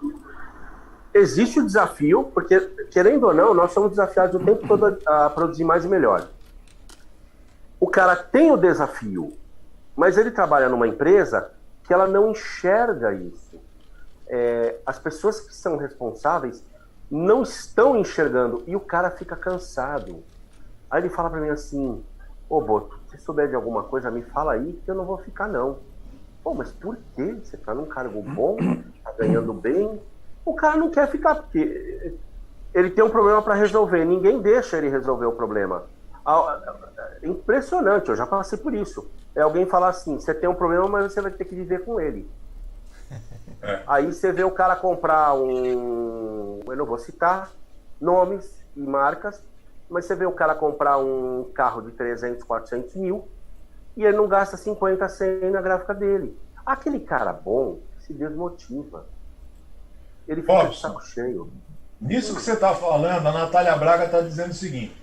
Existe o desafio, porque, querendo ou não, nós somos desafiados o tempo todo a produzir mais e melhor. O cara tem o desafio, mas ele trabalha numa empresa que ela não enxerga isso. As pessoas que são responsáveis não estão enxergando, e o cara fica cansado. Aí ele fala para mim assim, ô Boto, se souber de alguma coisa, me fala aí que eu não vou ficar não. Pô, mas por quê? Você tá num cargo bom, tá ganhando bem. O cara não quer ficar, porque ele tem um problema para resolver. Ninguém deixa ele resolver o problema. Impressionante, eu já passei por isso. Alguém falar assim, você tem um problema, mas você vai ter que viver com ele. Aí você vê o cara comprar eu não vou citar nomes e marcas, mas você vê o cara comprar um carro de 300, 400 mil e ele não gasta 50, 100 na gráfica dele. Aquele cara bom se desmotiva. Ele fica de saco cheio. Nisso que você está falando, a Natália Braga está dizendo o seguinte: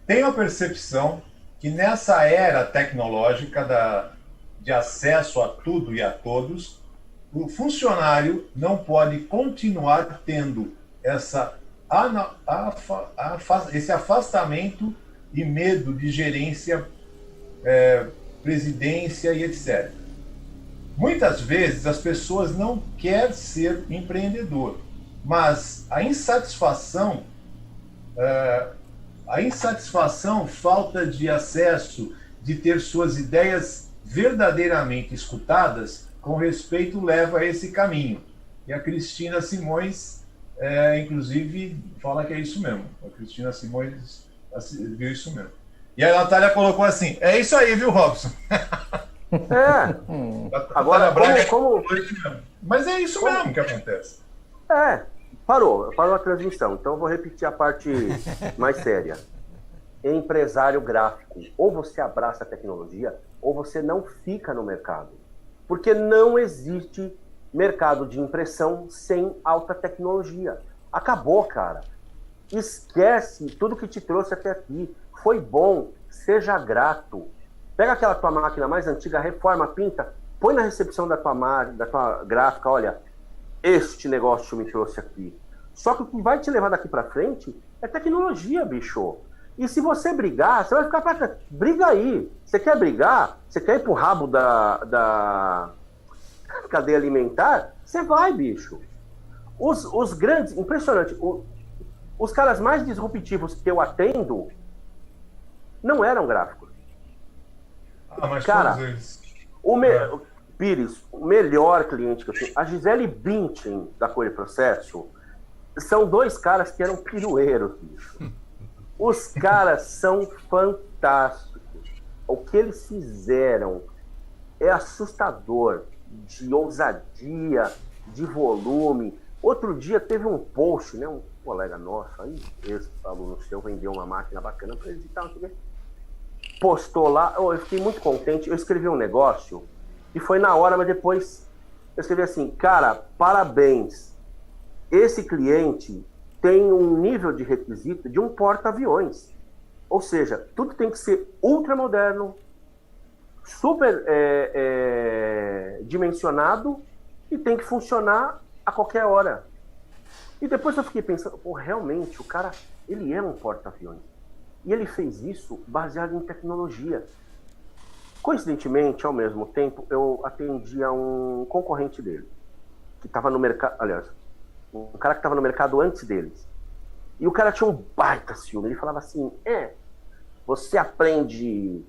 tem a percepção que nessa era tecnológica de acesso a tudo e a todos, o funcionário não pode continuar tendo esse afastamento e medo de gerência, presidência e etc. Muitas vezes as pessoas não querem ser empreendedor, mas a insatisfação, falta de acesso, de ter suas ideias verdadeiramente escutadas, com respeito, leva a esse caminho. E a Cristina Simões, inclusive, fala que é isso mesmo. A Cristina Simões viu isso mesmo. E a Natália colocou assim, é isso aí, viu, Robson? Agora, como... Mas é isso mesmo que acontece. Parou a transmissão. Então eu vou repetir a parte mais séria. Empresário gráfico, ou você abraça a tecnologia, ou você não fica no mercado. Porque não existe mercado de impressão sem alta tecnologia. Acabou, cara. Esquece tudo que te trouxe até aqui. Foi bom, seja grato. Pega aquela tua máquina mais antiga, reforma, pinta, põe na recepção da tua gráfica, olha, este negócio me trouxe aqui. Só que o que vai te levar daqui pra frente é tecnologia, bicho. E se você brigar, você vai ficar pra trás. Briga aí. Você quer brigar? Você quer ir pro rabo da cadeia alimentar? Você vai, bicho. Os grandes, impressionante, os caras mais disruptivos que eu atendo não eram gráficos. Mas cara, todos eles. Pires, o melhor cliente que eu tenho, a Gisele Bündchen, da Cor e Processo, são dois caras que eram pirueiros, bicho. Os caras são fantásticos. O que eles fizeram é assustador, de ousadia, de volume. Outro dia teve um post, né? Um colega nosso, aí, ex-aluno seu, vendeu uma máquina bacana para eles e tal, postou lá. Eu fiquei muito contente. Eu escrevi um negócio e foi na hora, mas depois eu escrevi assim, cara, parabéns. Esse cliente tem um nível de requisito de um porta-aviões. Ou seja, tudo tem que ser ultramoderno, super dimensionado e tem que funcionar a qualquer hora. E depois eu fiquei pensando, pô, realmente, o cara, ele é um porta-aviões. E ele fez isso baseado em tecnologia. Coincidentemente, ao mesmo tempo, eu atendi a um concorrente dele, que estava no mercado, aliás, um cara que estava no mercado antes deles. E o cara tinha um baita ciúme. Ele falava assim, você aprende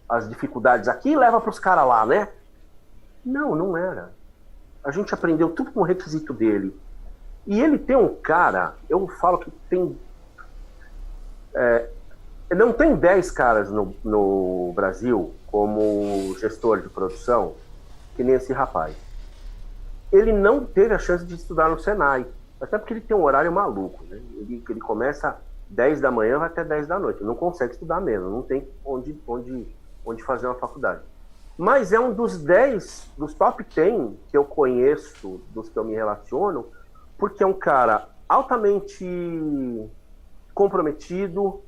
as dificuldades aqui e leva para os caras lá, né? Não, não era. A gente aprendeu tudo com o requisito dele. E ele tem um cara, eu falo que tem... não tem 10 caras no Brasil como gestor de produção que nem esse rapaz. Ele não teve a chance de estudar no Senai, até porque ele tem um horário maluco, né? Ele começa 10 da manhã, vai até 10 da noite. Ele não consegue estudar mesmo, não tem onde fazer uma faculdade. Mas é um dos 10, dos top 10 que eu conheço, dos que eu me relaciono, porque é um cara altamente comprometido,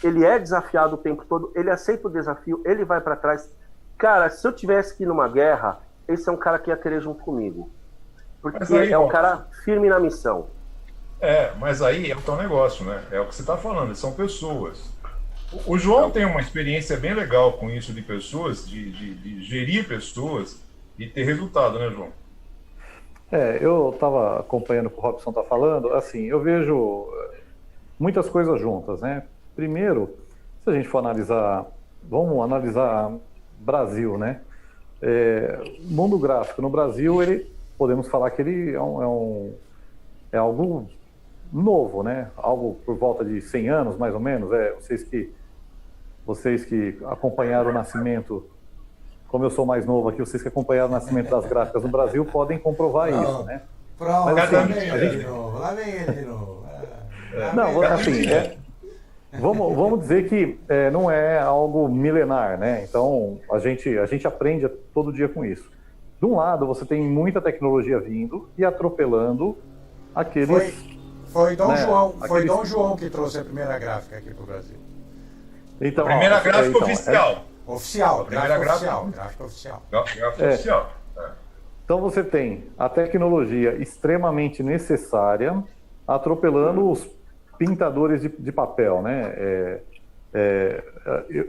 ele é desafiado o tempo todo, ele aceita o desafio, ele vai para trás. Cara, se eu tivesse que ir numa guerra, esse é um cara que ia querer junto comigo. Porque aí, é um cara firme na missão. Mas aí é o teu negócio, né? É o que você está falando, são pessoas. O João tem uma experiência bem legal com isso de pessoas, de gerir pessoas e ter resultado, né, João? Eu estava acompanhando o que o Robson está falando, assim, eu vejo muitas coisas juntas, né? Primeiro, se a gente for analisar, vamos analisar Brasil, né? Mundo gráfico no Brasil, podemos falar que ele é algo novo, né? Algo por volta de 100 anos, mais ou menos. Vocês que acompanharam o nascimento, como eu sou mais novo aqui, vocês que acompanharam o nascimento das gráficas no Brasil podem comprovar isso, né? Pronto, mas, lá vem ele de novo. Não, assim, vamos dizer que não é algo milenar, né? Então, a gente aprende todo dia com isso. De um lado, você tem muita tecnologia vindo e atropelando aqueles... Foi Dom João que trouxe a primeira gráfica aqui para o Brasil. Então, a primeira gráfica oficial. Oficial, gráfica oficial. Então você tem a tecnologia extremamente necessária atropelando os pintadores de papel, né?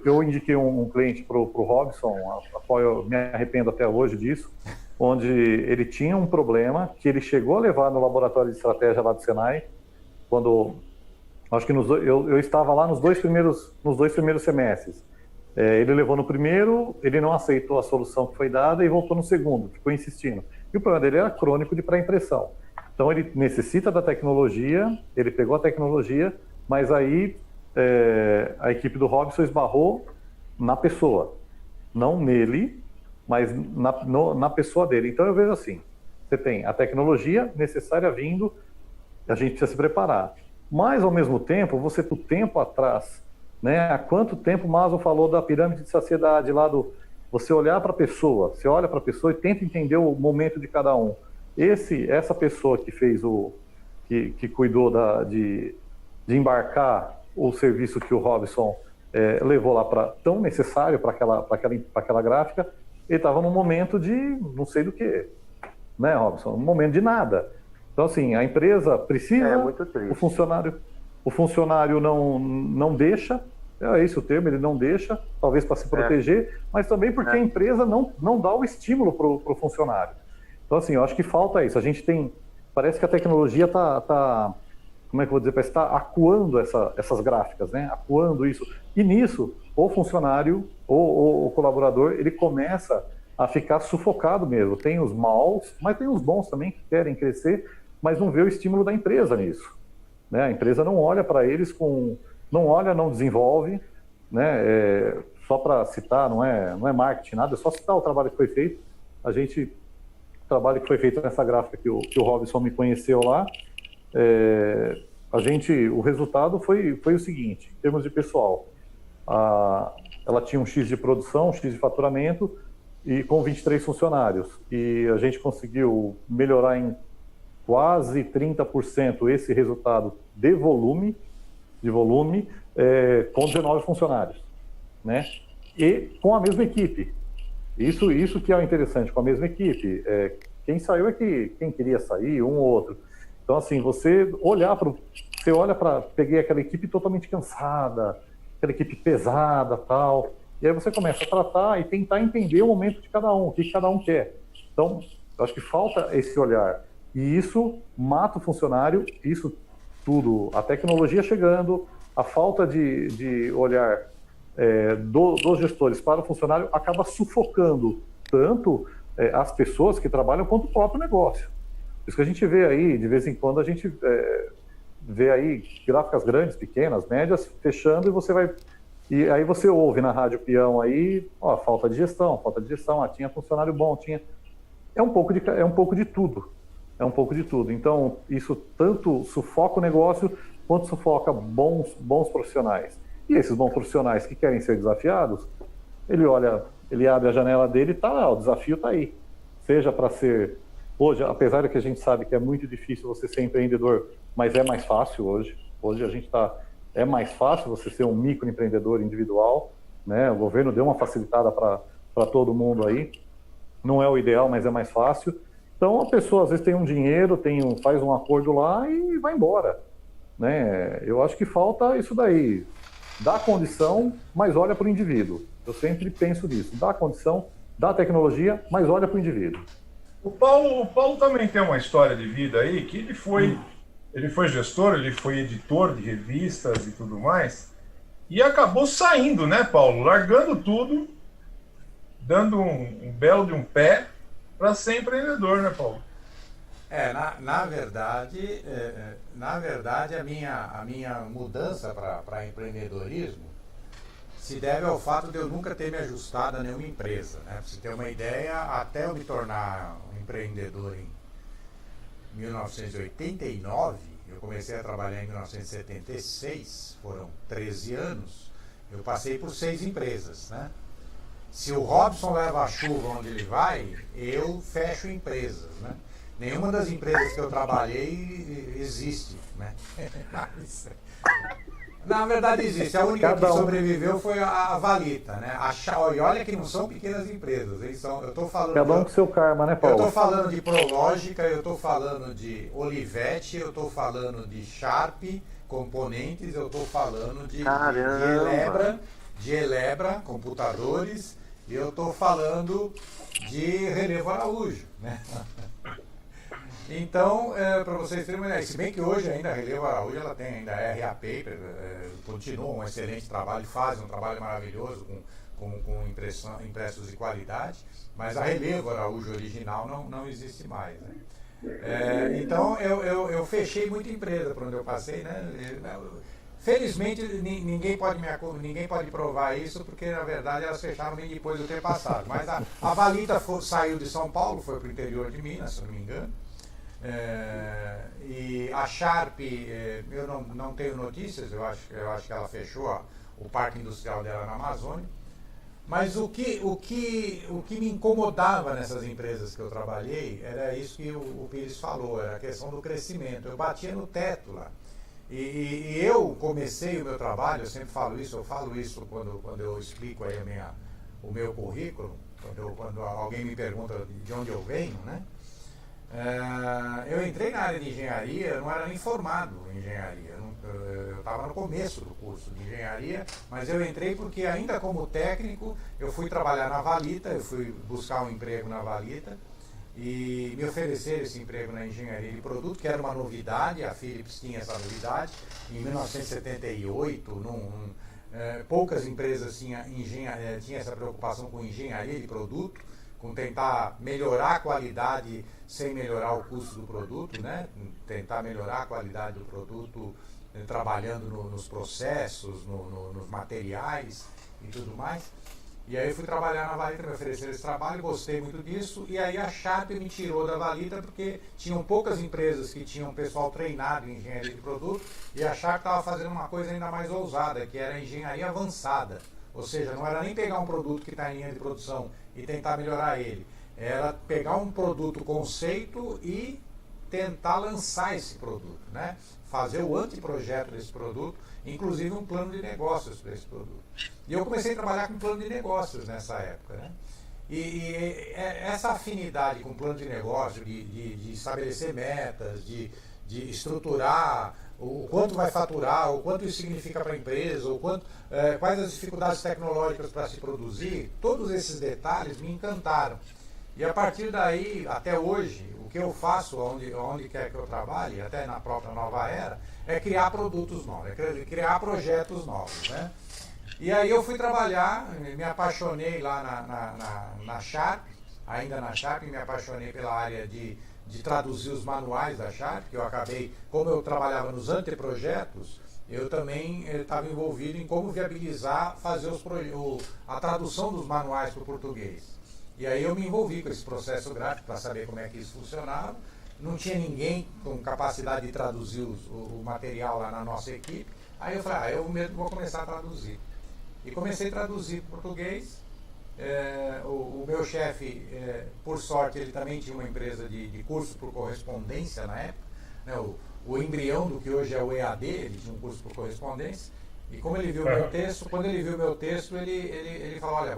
Eu indiquei um cliente para o Robson, a qual eu me arrependo até hoje disso, onde ele tinha um problema que ele chegou a levar no laboratório de estratégia lá do Senai, quando acho que eu estava lá nos dois primeiros semestres. Ele levou no primeiro, ele não aceitou a solução que foi dada e voltou no segundo, ficou insistindo. E o problema dele era crônico de pré-impressão. Então ele necessita da tecnologia, ele pegou a tecnologia, mas aí a equipe do Robson esbarrou na pessoa, não nele, mas na pessoa dele. Então eu vejo assim, você tem a tecnologia necessária vindo, a gente precisa se preparar. Mas ao mesmo tempo, você do tempo atrás, né? Há quanto tempo o Maslow falou da pirâmide de saciedade lá você olhar para a pessoa, você olha para a pessoa e tenta entender o momento de cada um. Essa pessoa que fez que cuidou de embarcar o serviço que o Robson levou lá tão necessário para aquela gráfica, ele estava num momento de não sei do que, né, Robson? Um momento de nada. Então, assim, a empresa precisa, o funcionário não deixa, é esse o termo, ele não deixa, talvez para se proteger, mas também porque a empresa não dá o estímulo para o funcionário. Então, assim, eu acho que falta isso. Parece que a tecnologia está como é que eu vou dizer, parece que está acuando essas gráficas, né? Acuando isso. E nisso, o funcionário, o colaborador, ele começa a ficar sufocado mesmo. Tem os maus, mas tem os bons também que querem crescer, mas não vê o estímulo da empresa nisso, né? A empresa não olha para eles não desenvolve, né? Só para citar, não é marketing, nada, é só citar o trabalho que foi feito. O trabalho que foi feito nessa gráfica que o Robson me conheceu lá, o resultado foi o seguinte, em termos de pessoal, ela tinha um X de produção, um X de faturamento, e com 23 funcionários, e a gente conseguiu melhorar em quase 30% esse resultado de volume, com 19 funcionários, né? E com a mesma equipe. Isso que é o interessante, com a mesma equipe. Quem saiu é quem queria sair, um ou outro. Então, assim, você olha para... Peguei aquela equipe totalmente cansada, aquela equipe pesada, tal. E aí você começa a tratar e tentar entender o momento de cada um, o que cada um quer. Então, eu acho que falta esse olhar. E isso mata o funcionário, isso tudo, a tecnologia chegando, a falta de olhar dos gestores para o funcionário acaba sufocando tanto as pessoas que trabalham quanto o próprio negócio. Isso que a gente vê aí, de vez em quando a gente vê aí gráficas grandes, pequenas, médias, fechando e aí você ouve na Rádio Peão aí, falta de gestão, tinha funcionário bom, tinha... É um pouco de tudo. É um pouco de tudo. Então, isso tanto sufoca o negócio, quanto sufoca bons profissionais. E esses bons profissionais que querem ser desafiados, ele abre a janela dele e o desafio está aí. Seja para ser... Hoje, apesar de que a gente sabe que é muito difícil você ser empreendedor, mas é mais fácil hoje. Hoje a gente está... É mais fácil você ser um microempreendedor individual, né? O governo deu uma facilitada para todo mundo aí. Não é o ideal, mas é mais fácil. Então, a pessoa às vezes tem um dinheiro, faz um acordo lá e vai embora, né? Eu acho que falta isso daí. Dá condição, mas olha para o indivíduo. Eu sempre penso nisso. Dá condição, dá tecnologia, mas olha para o indivíduo. O Paulo também tem uma história de vida aí, que ele foi gestor, ele foi editor de revistas e tudo mais, e acabou saindo, né, Paulo? Largando tudo, dando um belo de um pé para ser empreendedor, né, Paulo? Na verdade, a minha mudança para empreendedorismo se deve ao fato de eu nunca ter me ajustado a nenhuma empresa, né? Para você ter uma ideia, até eu me tornar um empreendedor em 1989, eu comecei a trabalhar em 1976, foram 13 anos, eu passei por 6 empresas, né? Se o Robson leva a chuva onde ele vai, eu fecho empresas, né? Nenhuma das empresas que eu trabalhei existe, né? Na verdade existe, a única que sobreviveu foi a Valita, né? E olha que não são pequenas empresas, eu estou falando... Cada um com seu karma, né, Paulo? Eu estou falando de Prológica, eu estou falando de Olivetti, eu estou falando de Sharp Componentes, eu estou falando de Elebra Computadores, e eu estou falando de Relevo Araújo, né? Então, para vocês terem uma ideia, se bem que hoje ainda a Relevo Araújo ela tem ainda a RA Paper, continua um excelente trabalho, faz um trabalho maravilhoso com impressos de qualidade, mas a Relevo Araújo original não existe mais, né? Então, eu fechei muita empresa por onde eu passei, né? Felizmente, ninguém pode provar isso, porque na verdade elas fecharam bem depois do ter passado. Mas a Valita saiu de São Paulo, foi para o interior de Minas, se não me engano. E a Sharp, eu não tenho notícias, eu acho que ela fechou o parque industrial dela na Amazônia. Mas o que me incomodava nessas empresas que eu trabalhei era isso que o Pires falou, era a questão do crescimento. Eu batia no teto lá. E eu comecei o meu trabalho, eu sempre falo isso, quando eu explico aí o meu currículo, quando alguém me pergunta de onde eu venho, né? Eu entrei na área de engenharia, eu não era nem formado em engenharia, eu estava no começo do curso de engenharia, mas eu entrei porque ainda como técnico eu fui trabalhar na Valita, eu fui buscar um emprego na Valita e me ofereceram esse emprego na engenharia de produto, que era uma novidade, a Philips tinha essa novidade, em 1978, poucas empresas tinham essa preocupação com engenharia de produto, com tentar melhorar a qualidade sem melhorar o custo do produto, né? Tentar melhorar a qualidade do produto trabalhando nos processos, nos materiais e tudo mais. E aí eu fui trabalhar na Valita, me ofereceram esse trabalho, gostei muito disso, e aí a Sharp me tirou da Valita porque tinham poucas empresas que tinham pessoal treinado em engenharia de produto, e a Sharp estava fazendo uma coisa ainda mais ousada, que era a engenharia avançada. Ou seja, não era nem pegar um produto que está em linha de produção e tentar melhorar ele. Era pegar um produto conceito e tentar lançar esse produto, né? Fazer o anteprojeto desse produto, inclusive um plano de negócios para esse produto. E eu comecei a trabalhar com plano de negócios nessa época, né? E essa afinidade com plano de negócio, de estabelecer metas, de estruturar o quanto vai faturar, o quanto isso significa para a empresa, quais as dificuldades tecnológicas para se produzir, todos esses detalhes me encantaram. E a partir daí, até hoje, o que eu faço, onde quer que eu trabalhe, até na própria Nova Era, é criar produtos novos, é criar projetos novos, né? E aí eu fui trabalhar, me apaixonei lá na Sharp, ainda na Sharp, me apaixonei pela área de traduzir os manuais da Sharp, que eu acabei, como eu trabalhava nos anteprojetos, eu também estava envolvido em como viabilizar, fazer a tradução dos manuais para o português. E aí eu me envolvi com esse processo gráfico para saber como é que isso funcionava. Não tinha ninguém com capacidade de traduzir o material lá na nossa equipe. Aí eu falei, eu mesmo vou começar a traduzir. E comecei a traduzir para o português. O meu chefe, por sorte, ele também tinha uma empresa de curso por correspondência na época, né? O embrião do que hoje é o EAD, ele tinha um curso por correspondência. E como ele viu o meu texto, quando ele viu o meu texto, ele falou, olha,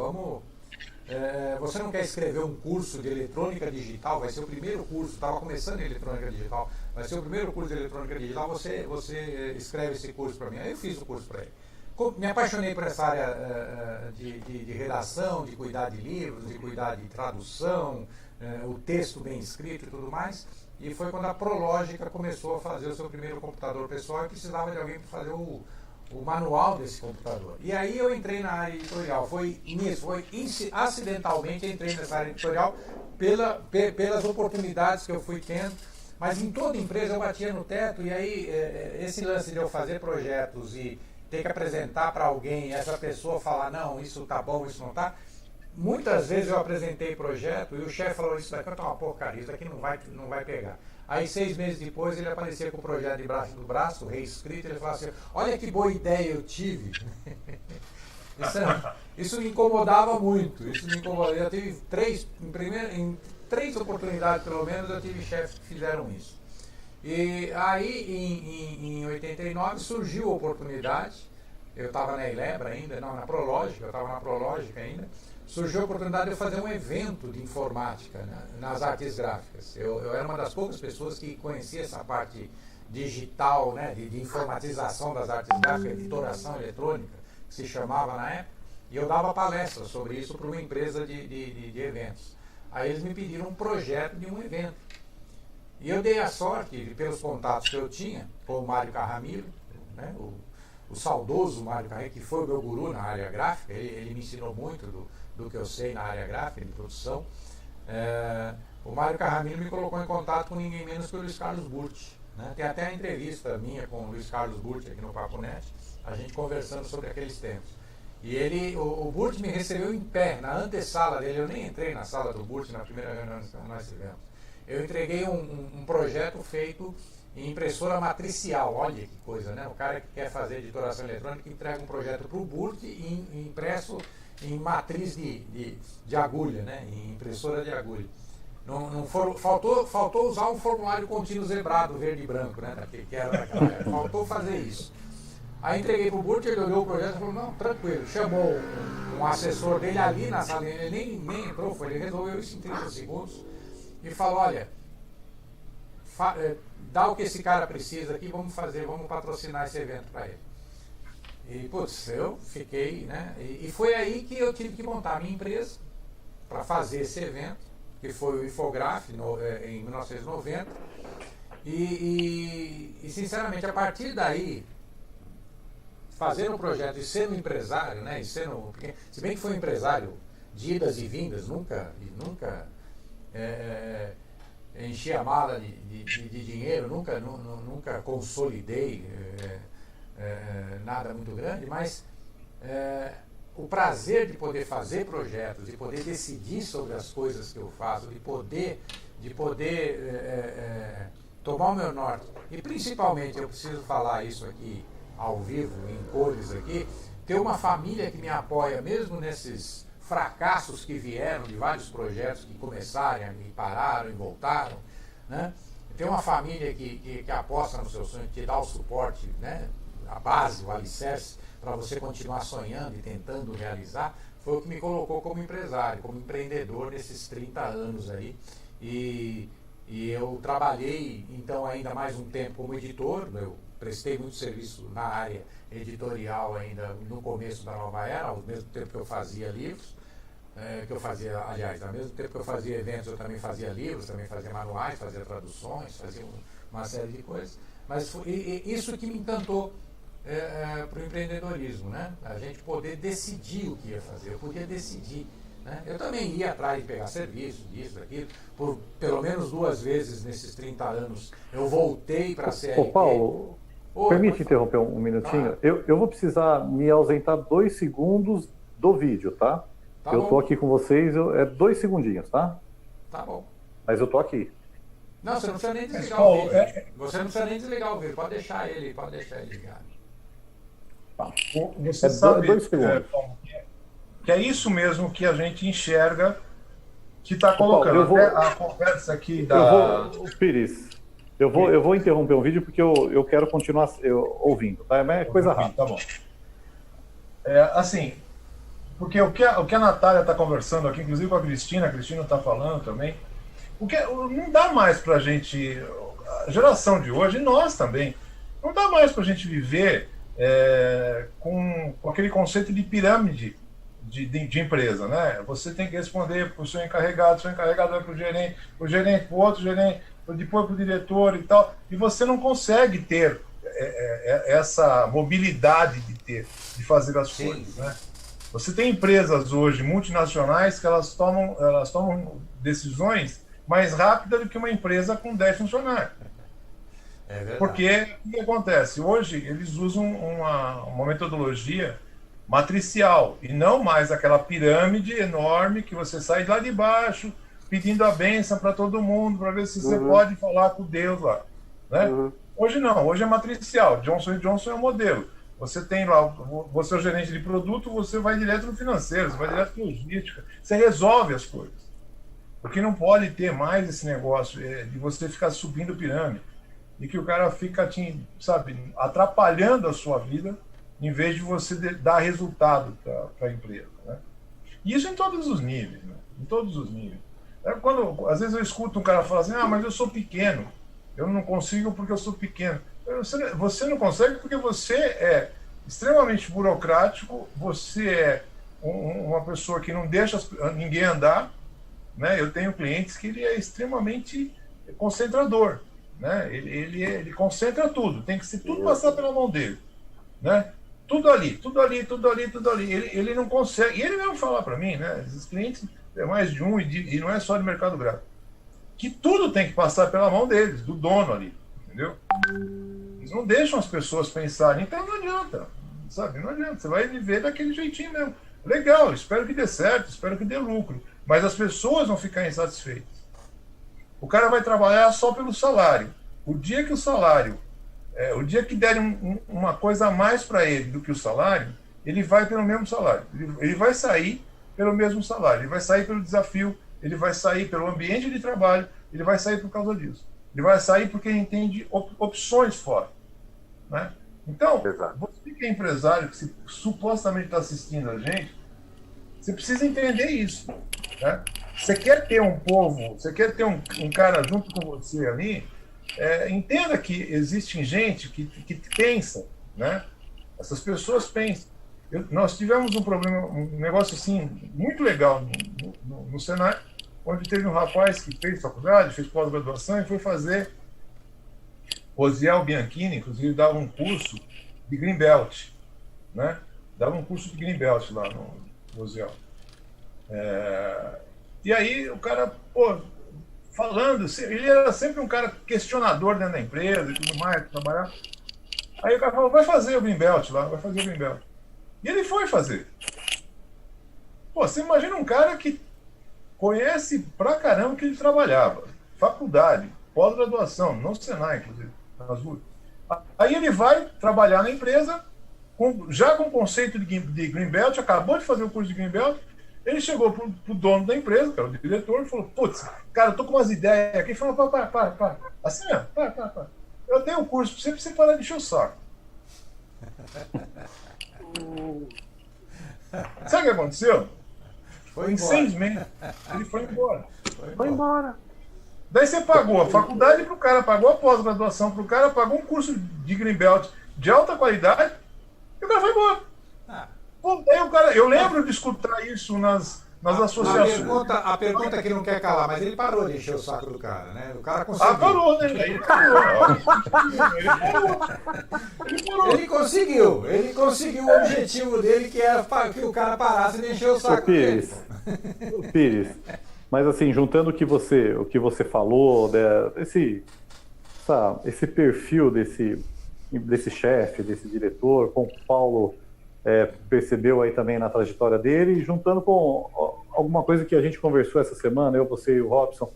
você não quer escrever um curso de eletrônica digital? Vai ser o primeiro curso, estava começando em eletrônica digital, vai ser o primeiro curso de eletrônica digital, você escreve esse curso para mim. Aí eu fiz o curso para ele. Me apaixonei por essa área de redação, de cuidar de livros, de cuidar de tradução, o texto bem escrito e tudo mais. E foi quando a Prológica começou a fazer o seu primeiro computador pessoal e precisava de alguém para fazer o manual desse computador. E aí eu entrei na área editorial. Foi acidentalmente entrei nessa área editorial pelas oportunidades que eu fui tendo. Mas em toda empresa eu batia no teto e aí esse lance de eu fazer projetos e ter que apresentar para alguém e essa pessoa falar, não, isso tá bom, isso não tá. Muitas vezes eu apresentei projeto e o chefe falou, isso daqui tá uma porcaria, isso daqui não vai pegar. Aí 6 meses depois ele aparecia com o projeto debaixo do braço, reescrito, ele falava assim, olha que boa ideia eu tive. Isso me incomodava muito, Eu tive em 3 oportunidades pelo menos, eu tive chefes que fizeram isso. E aí, em 89, surgiu a oportunidade, eu estava na Elebra ainda, não, na Prológica, eu estava na Prológica ainda, surgiu a oportunidade de eu fazer um evento de informática, né, nas artes gráficas. Eu era uma das poucas pessoas que conhecia essa parte digital, né, de informatização das artes gráficas, editoração eletrônica, que se chamava na época, e eu dava palestras sobre isso para uma empresa de eventos. Aí eles me pediram um projeto de um evento. E eu dei a sorte, pelos contatos que eu tinha, com o Mário Carramilo, né, o saudoso Mário Carramilo, que foi o meu guru na área gráfica, ele me ensinou muito do que eu sei na área gráfica, de produção. O Mário Carramilo me colocou em contato com ninguém menos que o Luiz Carlos Burti. Né? Tem até a entrevista minha com o Luiz Carlos Burti aqui no Papo Net, a gente conversando sobre aqueles tempos. E o Burti me recebeu em pé, na antessala dele. Eu nem entrei na sala do Burti na primeira reunião que nós tivemos. Eu entreguei um projeto feito em impressora matricial. Olha que coisa, né? O cara que quer fazer editoração eletrônica entrega um projeto para o Burti impresso em matriz de agulha, né? Em impressora de agulha. Faltou usar um formulário contínuo zebrado, verde e branco, né? Que era daquela época. Faltou fazer isso. Aí entreguei para o Burti, ele olhou o projeto e falou, não, tranquilo. Chamou um assessor dele ali na sala, ele nem entrou, ele resolveu isso em 30 segundos. E falou, olha, dá o que esse cara precisa aqui, vamos patrocinar esse evento para ele. E, putz, eu fiquei, né? E foi aí que eu tive que montar a minha empresa para fazer esse evento, que foi o Infograph, em 1990. E, sinceramente, a partir daí, fazendo o projeto e sendo empresário, né? Se bem que foi um empresário de idas e vindas, nunca enchi a mala de dinheiro, nunca consolidei nada muito grande, mas o prazer de poder fazer projetos, de poder decidir sobre as coisas que eu faço, de poder tomar o meu norte, e principalmente, eu preciso falar isso aqui ao vivo, em cores aqui, ter uma família que me apoia, mesmo nesses fracassos que vieram de vários projetos que começaram e pararam e voltaram, né? ter uma família que aposta no seu sonho, que te dá o suporte, né? A base, o alicerce, para você continuar sonhando e tentando realizar, foi o que me colocou como empresário, como empreendedor nesses 30 anos aí. E eu trabalhei, então, ainda mais um tempo como editor. Eu prestei muito serviço na área editorial ainda no começo da Nova Era, ao mesmo tempo que eu fazia livros, ao mesmo tempo que eu fazia eventos, eu também fazia livros, também fazia manuais, fazia traduções, fazia uma série de coisas. Mas isso que me encantou para o empreendedorismo, né? A gente poder decidir o que ia fazer, eu podia decidir. Né? Eu também ia atrás de pegar serviço, disso, daquilo, por pelo menos 2 vezes nesses 30 anos eu voltei para a CLT. Ô Paulo, permite interromper um minutinho? Eu vou precisar me ausentar 2 segundos do vídeo, tá? Eu tô aqui com vocês, 2 segundinhos, tá? Tá bom. Mas eu tô aqui. Não, você não precisa nem desligar o vídeo. Você não precisa nem desligar o vídeo, pode deixar ele ligado. Tá. Você sabe, 2 segundos. Que é isso mesmo que a gente enxerga que está colocando. Paulo, a conversa aqui da... Pires, eu vou interromper o vídeo porque eu quero continuar ouvindo, tá? É coisa rápida. Tá bom. Assim, porque o que a Natália está conversando aqui, inclusive com a Cristina está falando também, não dá mais para a gente, a geração de hoje, e nós também, não dá mais para a gente viver com aquele conceito de pirâmide de empresa, né? Você tem que responder para o seu encarregado vai para o gerente para o outro gerente, depois para o diretor e tal, e você não consegue ter essa mobilidade de fazer as coisas, né? Você tem empresas hoje multinacionais que elas tomam decisões mais rápidas do que uma empresa com 10 funcionários. Porque o que acontece? Hoje eles usam uma metodologia matricial e não mais aquela pirâmide enorme que você sai lá de baixo pedindo a bênção para todo mundo para ver se você pode falar com Deus lá, né? Hoje não, hoje é matricial. Johnson & Johnson é o modelo. Você tem lá, você é o gerente de produto, você vai direto no financeiro, você vai direto no logística, você resolve as coisas. Porque não pode ter mais esse negócio de você ficar subindo pirâmide e que o cara fica, atrapalhando a sua vida em vez de você dar resultado para a empresa, né? E isso em todos os níveis, né? Em todos os níveis. Às vezes eu escuto um cara falar assim, mas eu sou pequeno, eu não consigo porque eu sou pequeno. Você não consegue porque você é extremamente burocrático, você é uma pessoa que não deixa ninguém andar, né? Eu tenho clientes que ele é extremamente concentrador, né? Ele concentra tudo, tem que ser tudo passar pela mão dele, né? Tudo ali. Ele não consegue. E ele mesmo falar para mim, né? Esses clientes é mais de um e não é só de mercado gráfico, que tudo tem que passar pela mão deles, do dono ali, entendeu? Eles não deixam as pessoas pensarem, então não adianta, sabe? Não adianta, você vai viver daquele jeitinho mesmo. Legal, espero que dê certo, espero que dê lucro, mas as pessoas vão ficar insatisfeitas. O cara vai trabalhar só pelo salário. O dia que derem uma coisa a mais para ele do que o salário, ele vai pelo mesmo salário. Ele vai sair pelo mesmo salário, ele vai sair pelo desafio, ele vai sair pelo ambiente de trabalho, ele vai sair por causa disso. Ele vai sair porque ele entende opções fora, né? Então, você que é empresário, que supostamente está assistindo a gente, você precisa entender isso, né? Você quer ter um povo, você quer ter um cara junto com você ali, entenda que existe gente que pensa, né? Essas pessoas pensam. Nós tivemos um problema, um negócio assim, muito legal no Senai, onde teve um rapaz que fez faculdade, fez pós-graduação e foi fazer. Rosiel Bianchini, inclusive, dava um curso de Greenbelt, né? Dava um curso de Greenbelt lá no Rosiel. E aí o cara, falando, ele era sempre um cara questionador dentro da empresa e tudo mais, trabalhar. Aí o cara falou, vai fazer o Greenbelt lá, vai fazer o Greenbelt. E ele foi fazer. Você imagina um cara que conhece pra caramba que ele trabalhava. Faculdade, pós-graduação, no Senai, inclusive, nas duas. Aí ele vai trabalhar na empresa, já com o conceito de Greenbelt, acabou de fazer o curso de Greenbelt, Ele chegou pro dono da empresa, que era o diretor, e falou, putz, cara, eu tô com umas ideias aqui. Ele falou, para. Assim mesmo, para. Eu tenho um curso pra você parar de encher o saco. Sabe o que aconteceu? Foi Em embora. 6 meses, ele foi embora. Foi embora. Daí você pagou a faculdade pro cara, pagou a pós-graduação pro cara, pagou um curso de Greenbelt de alta qualidade, e o cara foi embora. Ah. Pô, daí o cara, eu lembro de escutar isso nas associações. A pergunta que não quer calar, mas ele parou de encher o saco do cara, né? O cara conseguiu. Parou, né? Ele parou. Ele conseguiu o objetivo dele, que era que o cara parasse de encher o saco dele. Pires, mas assim, juntando o que você falou, esse perfil desse chefe, desse diretor, com o Paulo percebeu aí também na trajetória dele, e juntando com alguma coisa que a gente conversou essa semana, eu, você e o Robson,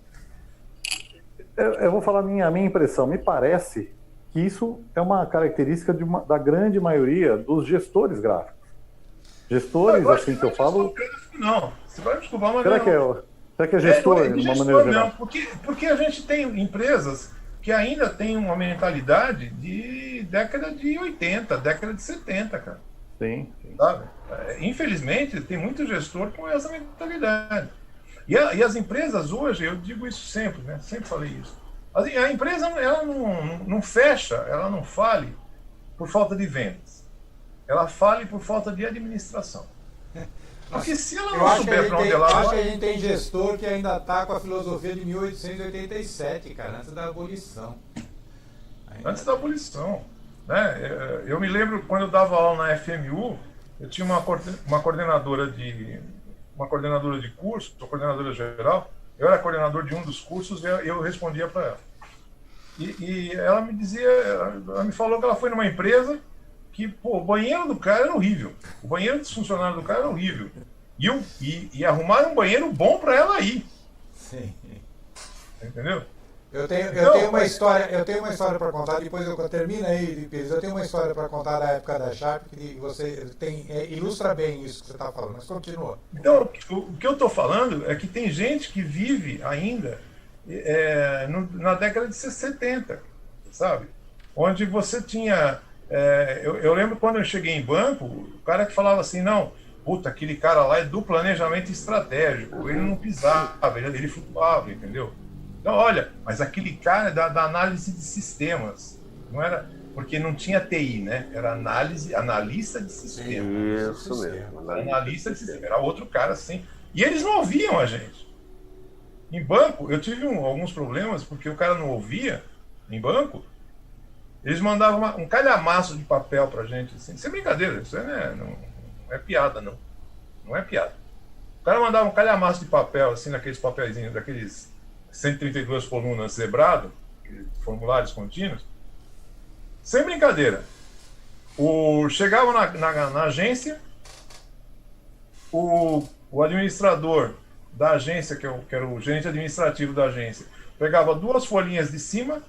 eu vou falar a minha impressão. Me parece que isso é uma característica da grande maioria dos gestores gráficos. Gestores, assim que eu falo... Não, você vai me desculpar, mas será que é gestor, de uma maneira geral? Não, porque a gente tem empresas que ainda têm uma mentalidade de década de 80, década de 70, cara. Sim. Sabe? Infelizmente, tem muito gestor com essa mentalidade. E as empresas hoje, eu digo isso sempre, né? Sempre falei isso. A empresa ela não fecha, ela não fale por falta de vendas. Ela fale por falta de administração. Porque se ela não souber para onde ela vai... Acho que a gente tem gestor que ainda está com a filosofia de 1887, cara, antes da abolição. Antes da abolição. Né? Eu me lembro quando eu dava aula na FMU, eu tinha uma coordenadora de curso, uma coordenadora geral. Eu era coordenador de um dos cursos e eu respondia para ela. E ela me dizia, ela me falou que ela foi numa empresa que, pô, o banheiro do cara era horrível. O banheiro dos funcionários do cara era horrível. E arrumaram um banheiro bom para ela ir. Sim. Entendeu? Eu tenho uma história para contar, depois eu termino aí, Pires. Eu tenho uma história para contar da época da Sharp, que você ilustra bem isso que você está falando, mas continua. Então, o que eu estou falando é que tem gente que vive ainda na década de 70, sabe? Onde você tinha... eu lembro quando eu cheguei em banco, o cara que falava assim, não, puta, aquele cara lá é do planejamento estratégico, ele não pisava, ele flutuava, entendeu? Então, olha, mas aquele cara da análise de sistemas, não era, porque não tinha TI, né? Era analista de sistemas. Isso mesmo. Analista de sistemas, era outro cara assim. E eles não ouviam a gente. Em banco, eu tive alguns problemas, porque o cara não ouvia, em banco, eles mandavam um calhamaço de papel pra gente, assim. Isso é brincadeira, isso não é piada, não. Não é piada. O cara mandava um calhamaço de papel, assim, naqueles papelzinhos, daqueles 132 colunas zebrado, formulários contínuos, sem brincadeira. Chegava na agência, o administrador da agência, que era o gerente administrativo da agência, pegava 2 folhinhas de cima,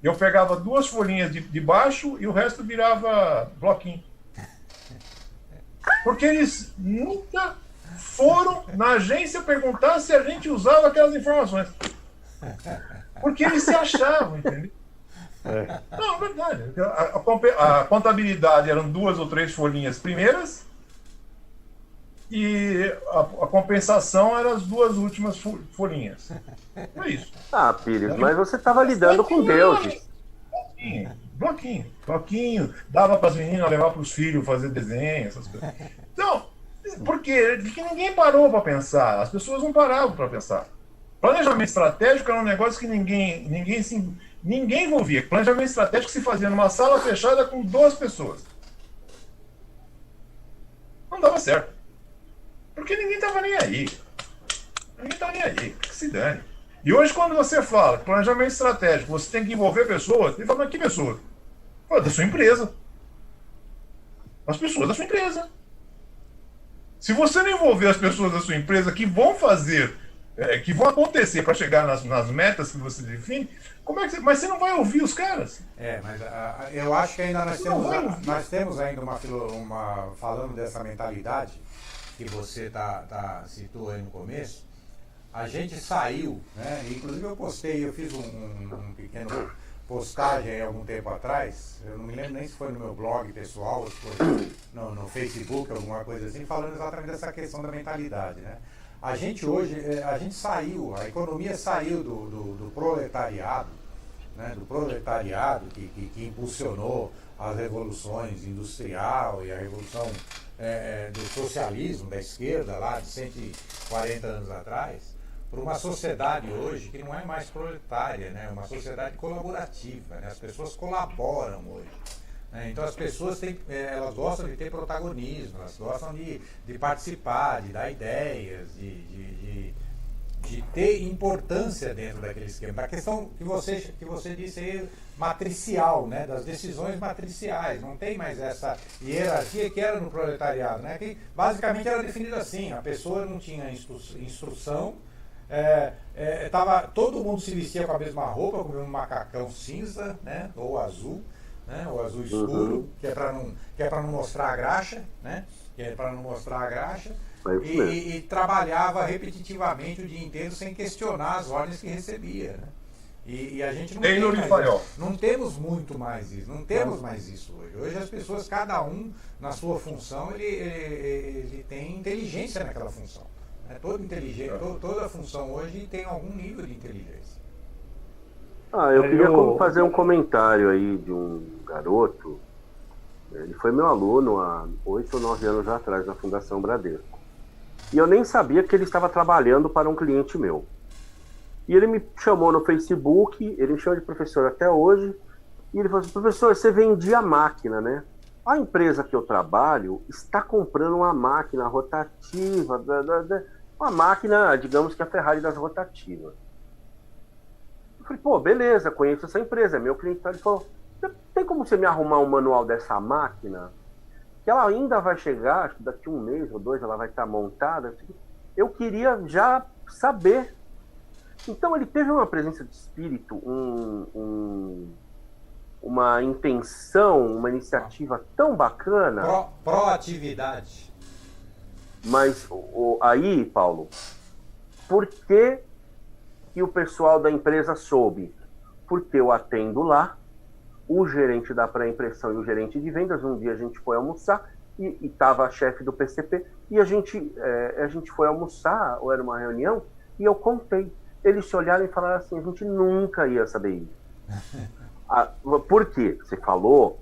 eu pegava 2 folhinhas de baixo e o resto virava bloquinho. Porque eles nunca foram na agência perguntar se a gente usava aquelas informações. Porque eles se achavam, entendeu? Não, é verdade. A contabilidade eram 2 ou 3 folhinhas primeiras e a compensação eram as 2 últimas folhinhas. É isso. Ah, Pires, mas você estava lidando com deuses. Bloquinho. Dava para as meninas levar para os filhos fazer desenho, essas coisas. Então, por quê? Porque ninguém parou para pensar. As pessoas não paravam para pensar. Planejamento estratégico era um negócio que ninguém envolvia. Planejamento estratégico se fazia numa sala fechada com 2 pessoas. Não dava certo. Porque ninguém estava nem aí. Que se dane. E hoje, quando você fala planejamento estratégico, você tem que envolver pessoas, ele fala, mas que pessoas? Fala, da sua empresa. As pessoas da sua empresa. Se você não envolver as pessoas da sua empresa que vão fazer, que vão acontecer para chegar nas metas que você define, mas você não vai ouvir os caras. Mas eu acho que ainda nós temos ainda falando dessa mentalidade, que você citou aí no começo, a gente saiu, né? Inclusive eu fiz um pequeno postagem aí algum tempo atrás, eu não me lembro nem se foi no meu blog pessoal, ou se foi no Facebook, alguma coisa assim, falando exatamente dessa questão da mentalidade, né? A gente hoje, saiu, a economia saiu do proletariado, né? Do proletariado que impulsionou as revoluções industrial e a revolução do socialismo da esquerda lá de 140 anos atrás, para uma sociedade hoje que não é mais proletária, né? Uma sociedade colaborativa, né? As pessoas colaboram hoje, né? Então as pessoas elas gostam de ter protagonismo, elas gostam de participar, de dar ideias, de ter importância dentro daquele esquema. A questão que você disse aí, matricial, né? Das decisões matriciais, não tem mais essa hierarquia que era no proletariado, né? Que basicamente era definido assim, a pessoa não tinha instrução, todo mundo se vestia com a mesma roupa, com o mesmo macacão cinza, né? Ou azul, né? Ou azul escuro, que é para não mostrar a graxa, né? Que é para não mostrar a graxa. E trabalhava repetitivamente o dia inteiro sem questionar as ordens que recebia, né? E a gente não temos muito mais isso, não temos mais isso hoje. Hoje as pessoas, cada um na sua função, ele tem inteligência naquela função. Toda função hoje tem algum nível de inteligência. Eu queria fazer um comentário aí de um garoto. Ele foi meu aluno há 8 ou 9 anos atrás na Fundação Bradesco. E eu nem sabia que ele estava trabalhando para um cliente meu. E ele me chamou no Facebook, ele me chama de professor até hoje, e ele falou assim: professor, você vendia máquina, né? A empresa que eu trabalho está comprando uma máquina rotativa, uma máquina, digamos que a Ferrari das rotativas. Eu falei, pô, beleza, conheço essa empresa, é meu cliente. Ele falou, tem como você me arrumar um manual dessa máquina? Que ela ainda vai chegar, acho que daqui 1 mês ou 2 ela vai estar montada. Eu queria já saber. Então ele teve uma presença de espírito, uma intenção, uma iniciativa tão bacana. Proatividade. Mas aí, Paulo, por que o pessoal da empresa soube? Porque eu atendo lá, o gerente da pré-impressão e o gerente de vendas, um dia a gente foi almoçar e estava a chefe do PCP e a gente foi almoçar, ou era uma reunião, e eu contei. Eles se olharam e falaram assim, a gente nunca ia saber isso. Por quê? Você falou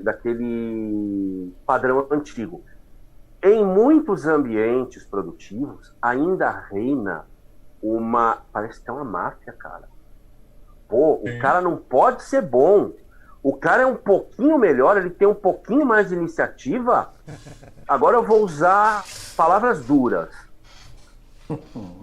daquele padrão antigo. Em muitos ambientes produtivos, ainda reina parece que é uma máfia, cara. Pô, o cara não pode ser bom. O cara é um pouquinho melhor, ele tem um pouquinho mais de iniciativa. Agora eu vou usar palavras duras.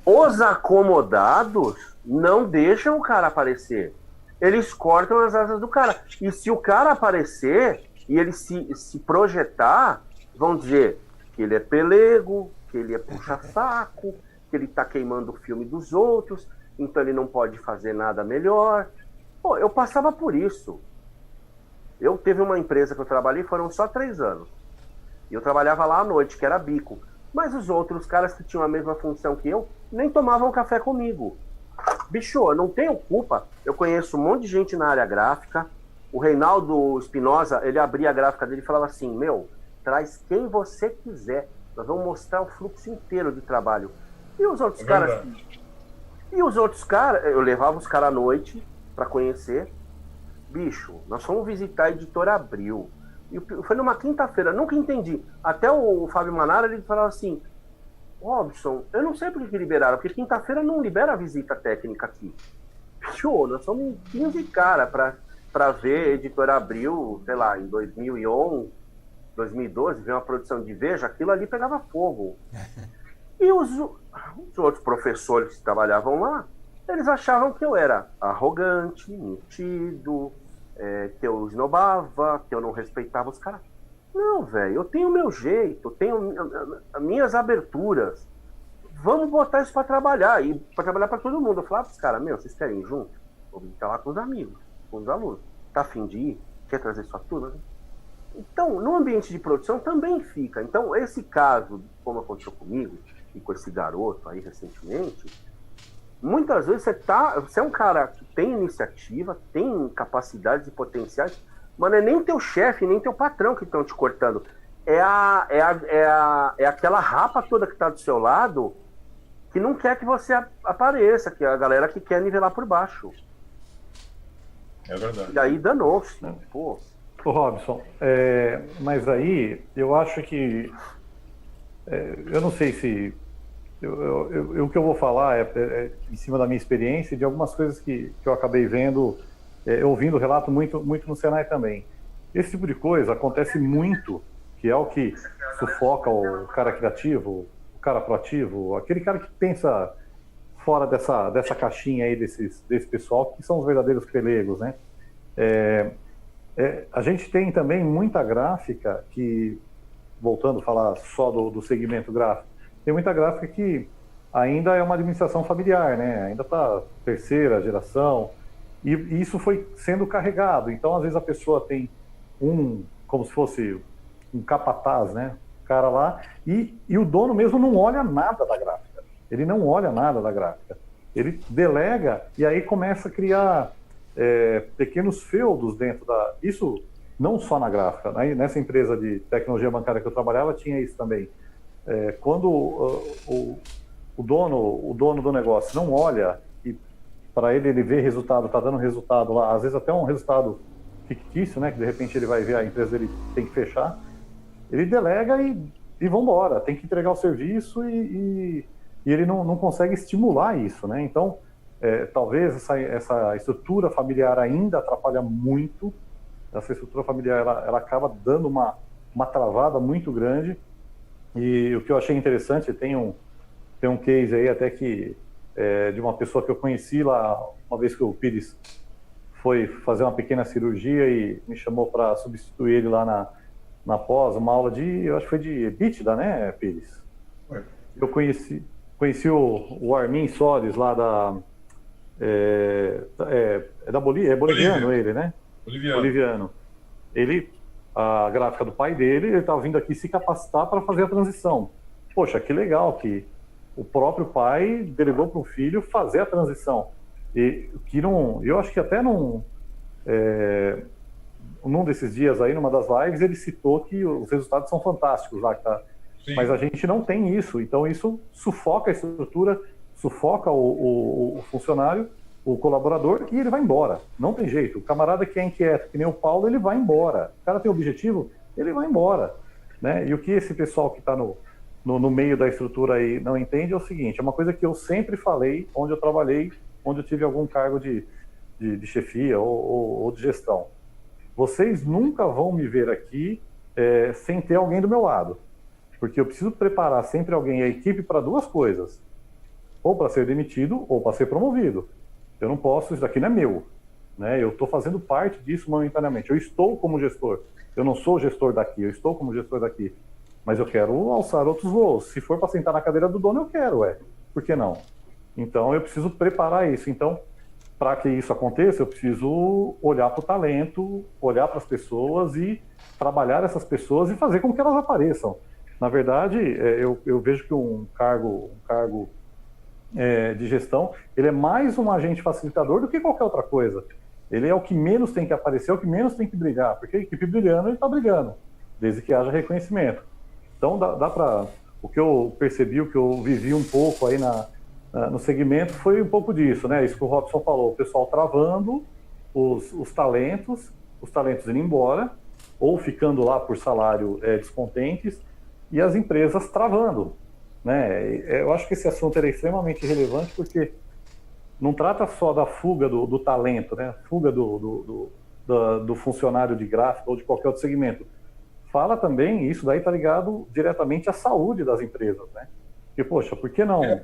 Os acomodados não deixam o cara aparecer. Eles cortam as asas do cara. E se o cara aparecer e ele se projetar, vão dizer que ele é pelego, que ele é puxa-saco, que ele tá queimando o filme dos outros, então ele não pode fazer nada melhor. Pô, eu passava por isso. Eu teve uma empresa que eu trabalhei, foram só 3 anos. E eu trabalhava lá à noite, que era bico. Mas os outros caras que tinham a mesma função que eu, nem tomavam café comigo. Bicho, eu não tenho culpa. Eu conheço um monte de gente na área gráfica. O Reinaldo Espinosa, ele abria a gráfica dele e falava assim, traz quem você quiser. Nós vamos mostrar o fluxo inteiro de trabalho. E os outros caras... E os outros caras, eu levava os caras à noite para conhecer. Bicho, nós fomos visitar a Editora Abril. E foi numa quinta-feira, nunca entendi. Até o Fábio Manara, ele falava assim, Robson, eu não sei por que liberaram, porque quinta-feira não libera a visita técnica aqui. Bicho, nós somos 15 caras para ver Editora Abril, sei lá, em 2011, 2012, ver uma produção de Veja, aquilo ali pegava fogo. E os outros professores que trabalhavam lá, eles achavam que eu era arrogante, metido, que eu esnobava, que eu não respeitava os caras. Não, velho, eu tenho o meu jeito, eu tenho as minhas aberturas. Vamos botar isso para trabalhar, e para trabalhar para todo mundo. Eu falava pros caras, vocês querem ir junto? Vou brincar lá com os amigos, com os alunos. Tá afim de ir? Quer trazer sua turma? Então, no ambiente de produção também fica. Então, esse caso, como aconteceu comigo e com esse garoto aí recentemente, muitas vezes você é um cara que tem iniciativa, tem capacidades e potenciais, mas não é nem teu chefe, nem teu patrão que estão te cortando. É aquela rapa toda que está do seu lado que não quer que você apareça, que é a galera que quer nivelar por baixo. É verdade. E aí danou-se. Pô. Ô Robson, mas aí eu acho que eu não sei se o que eu vou falar é em cima da minha experiência e de algumas coisas que eu acabei vendo, ouvindo relato muito no Senai também. Esse tipo de coisa acontece muito, que é o que sufoca o cara criativo, o cara proativo, aquele cara que pensa fora dessa caixinha aí desse pessoal, que são os verdadeiros pelegos, né? A gente tem também muita gráfica que, voltando a falar só do segmento gráfico, tem muita gráfica que ainda é uma administração familiar, né? Ainda está terceira geração, e isso foi sendo carregado. Então, às vezes, a pessoa tem como se fosse um capataz, né? O cara lá, e o dono mesmo não olha nada da gráfica. Ele não olha nada da gráfica. Ele delega e aí começa a criar pequenos feudos dentro da... Isso não só na gráfica. Nessa empresa de tecnologia bancária que eu trabalhava, tinha isso também. Quando o dono do negócio não olha e para ele vê resultado, está dando resultado lá, às vezes até um resultado fictício, né, que de repente ele vai ver a empresa dele tem que fechar, ele delega e vão embora, tem que entregar o serviço e ele não consegue estimular isso, né? Então, talvez essa estrutura familiar ainda atrapalha muito. Essa estrutura familiar ela acaba dando uma travada muito grande. E o que eu achei interessante, tem um case aí até que de uma pessoa que eu conheci lá, uma vez que o Pires foi fazer uma pequena cirurgia e me chamou para substituir ele lá na pós, uma aula eu acho que foi de EBITDA, né, Pires? Eu conheci o Armin Soares lá da Bolívia, boliviano ele, né? Boliviano. A gráfica do pai dele, ele estava vindo aqui se capacitar para fazer a transição. Poxa, que legal que o próprio pai delegou para o filho fazer a transição. Eu acho que até num desses dias aí, numa das lives, ele citou que os resultados são fantásticos lá, tá? Mas a gente não tem isso, então isso sufoca a estrutura, sufoca o funcionário, o colaborador, e ele vai embora. Não tem jeito. O camarada que é inquieto, que nem o Paulo, ele vai embora. O cara tem objetivo, ele vai embora, né? E o que esse pessoal que está no meio da estrutura aí não entende é o seguinte, é uma coisa que eu sempre falei, onde eu trabalhei, onde eu tive algum cargo de chefia ou de gestão. Vocês nunca vão me ver aqui sem ter alguém do meu lado. Porque eu preciso preparar sempre alguém, a equipe, para duas coisas. Ou para ser demitido, ou para ser promovido. Eu não posso, isso daqui não é meu, né? Eu estou fazendo parte disso momentaneamente. Eu estou como gestor. Eu não sou gestor daqui, eu estou como gestor daqui. Mas eu quero alçar outros voos. Se for para sentar na cadeira do dono, eu quero, Por que não? Então, eu preciso preparar isso. Então, para que isso aconteça, eu preciso olhar para o talento, olhar para as pessoas e trabalhar essas pessoas e fazer com que elas apareçam. Na verdade, eu vejo que um cargo de gestão, ele é mais um agente facilitador do que qualquer outra coisa. Ele é o que menos tem que aparecer, é o que menos tem que brigar, porque a equipe brilhando, ele está brigando, desde que haja reconhecimento. Então, dá para... O que eu percebi, o que eu vivi um pouco aí no segmento foi um pouco disso, né? Isso que o Robson falou, o pessoal travando os talentos indo embora, ou ficando lá por salário descontentes, e as empresas travando, né? Eu acho que esse assunto é extremamente relevante porque não trata só da fuga do talento, né? Fuga do funcionário de gráfico ou de qualquer outro segmento. Fala também, isso daí está ligado diretamente à saúde das empresas, né? Porque, poxa, por que não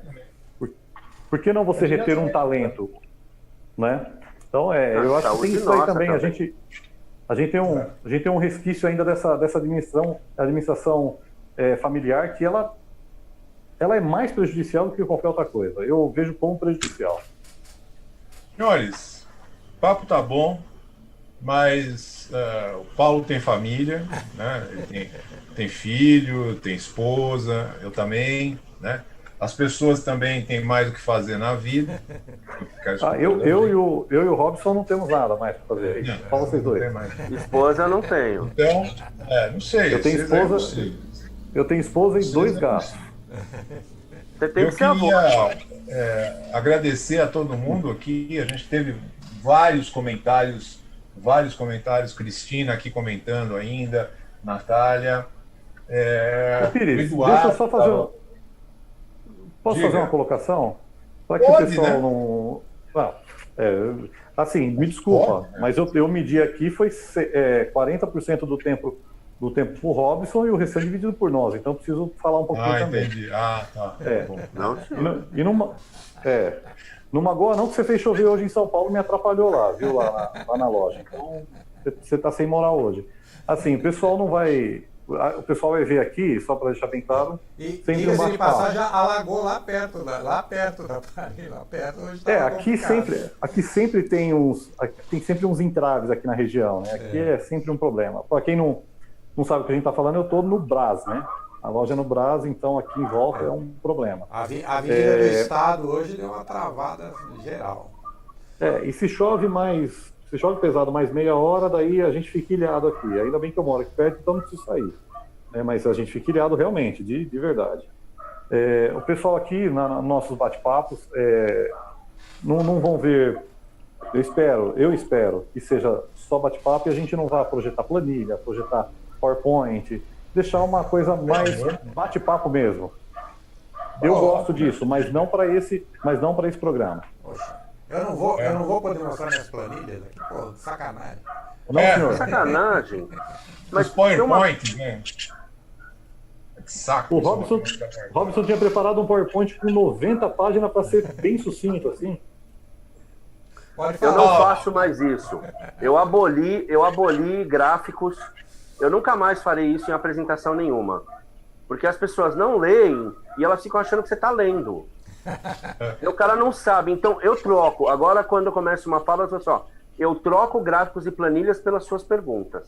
você reter um talento, né? Então, eu acho que tem isso aí também. A gente tem um resquício ainda dessa administração familiar, que ela é mais prejudicial do que qualquer outra coisa. Eu vejo como prejudicial. Senhores, o papo tá bom, mas mas o Paulo tem família, né? Ele tem filho, tem esposa, eu também, né? As pessoas também têm mais o que fazer na vida. Eu e o Robson não temos nada mais para fazer. Só vocês dois. Esposa eu não tenho. Então, não sei. Eu tenho esposa, e 2 gatos. Você tem Eu que ser avô. queria agradecer a todo mundo aqui. A gente teve vários comentários, Cristina aqui comentando ainda, Natália. Pires, Eduardo, deixa eu só fazer. Posso fazer uma colocação? Para que o pessoal, né? Não. Assim, me desculpa, mas eu medi aqui, foi 40% do tempo pro Robson e o restante dividido por nós. Então preciso falar um pouquinho também. Entendi. Tá. Numa Goa não, que você fez chover hoje em São Paulo, me atrapalhou lá, viu? Lá na loja. Então, você tá sem moral hoje. Assim, o pessoal não vai. O pessoal vai ver aqui, só para deixar bem claro. E diga-se de passagem, já alagou lá perto da Paris, lá perto. Hoje tá aqui sempre tem uns entraves aqui na região, né? Aqui é sempre um problema. Para quem não sabe o que a gente está falando, eu estou no Brás, né? A loja é no Brás, então aqui em volta é um problema. A Avenida do Estado hoje deu uma travada geral. E se chove pesado mais meia hora, daí a gente fica ilhado aqui. Ainda bem que eu moro aqui perto, então não preciso sair. Mas a gente fica ilhado realmente, de verdade. O pessoal aqui, nossos bate-papos, não vão ver. Eu espero que seja só bate-papo e a gente não vá projetar planilha, projetar PowerPoint, deixar uma coisa mais bate-papo mesmo. Eu gosto disso, mas não para esse programa. Poxa. Eu não vou poder mostrar minhas planilhas aqui, pô, sacanagem. Não, senhor. Sacanagem. Mas PowerPoint, né? Saco. O Robson tinha preparado um PowerPoint com 90 páginas para ser bem sucinto, assim. Pode falar. Eu não faço mais isso. Eu aboli gráficos. Eu nunca mais farei isso em apresentação nenhuma. Porque as pessoas não leem e elas ficam achando que você está lendo. E o cara não sabe. Então eu troco. Agora, quando eu começo uma fala, eu troco gráficos e planilhas pelas suas perguntas.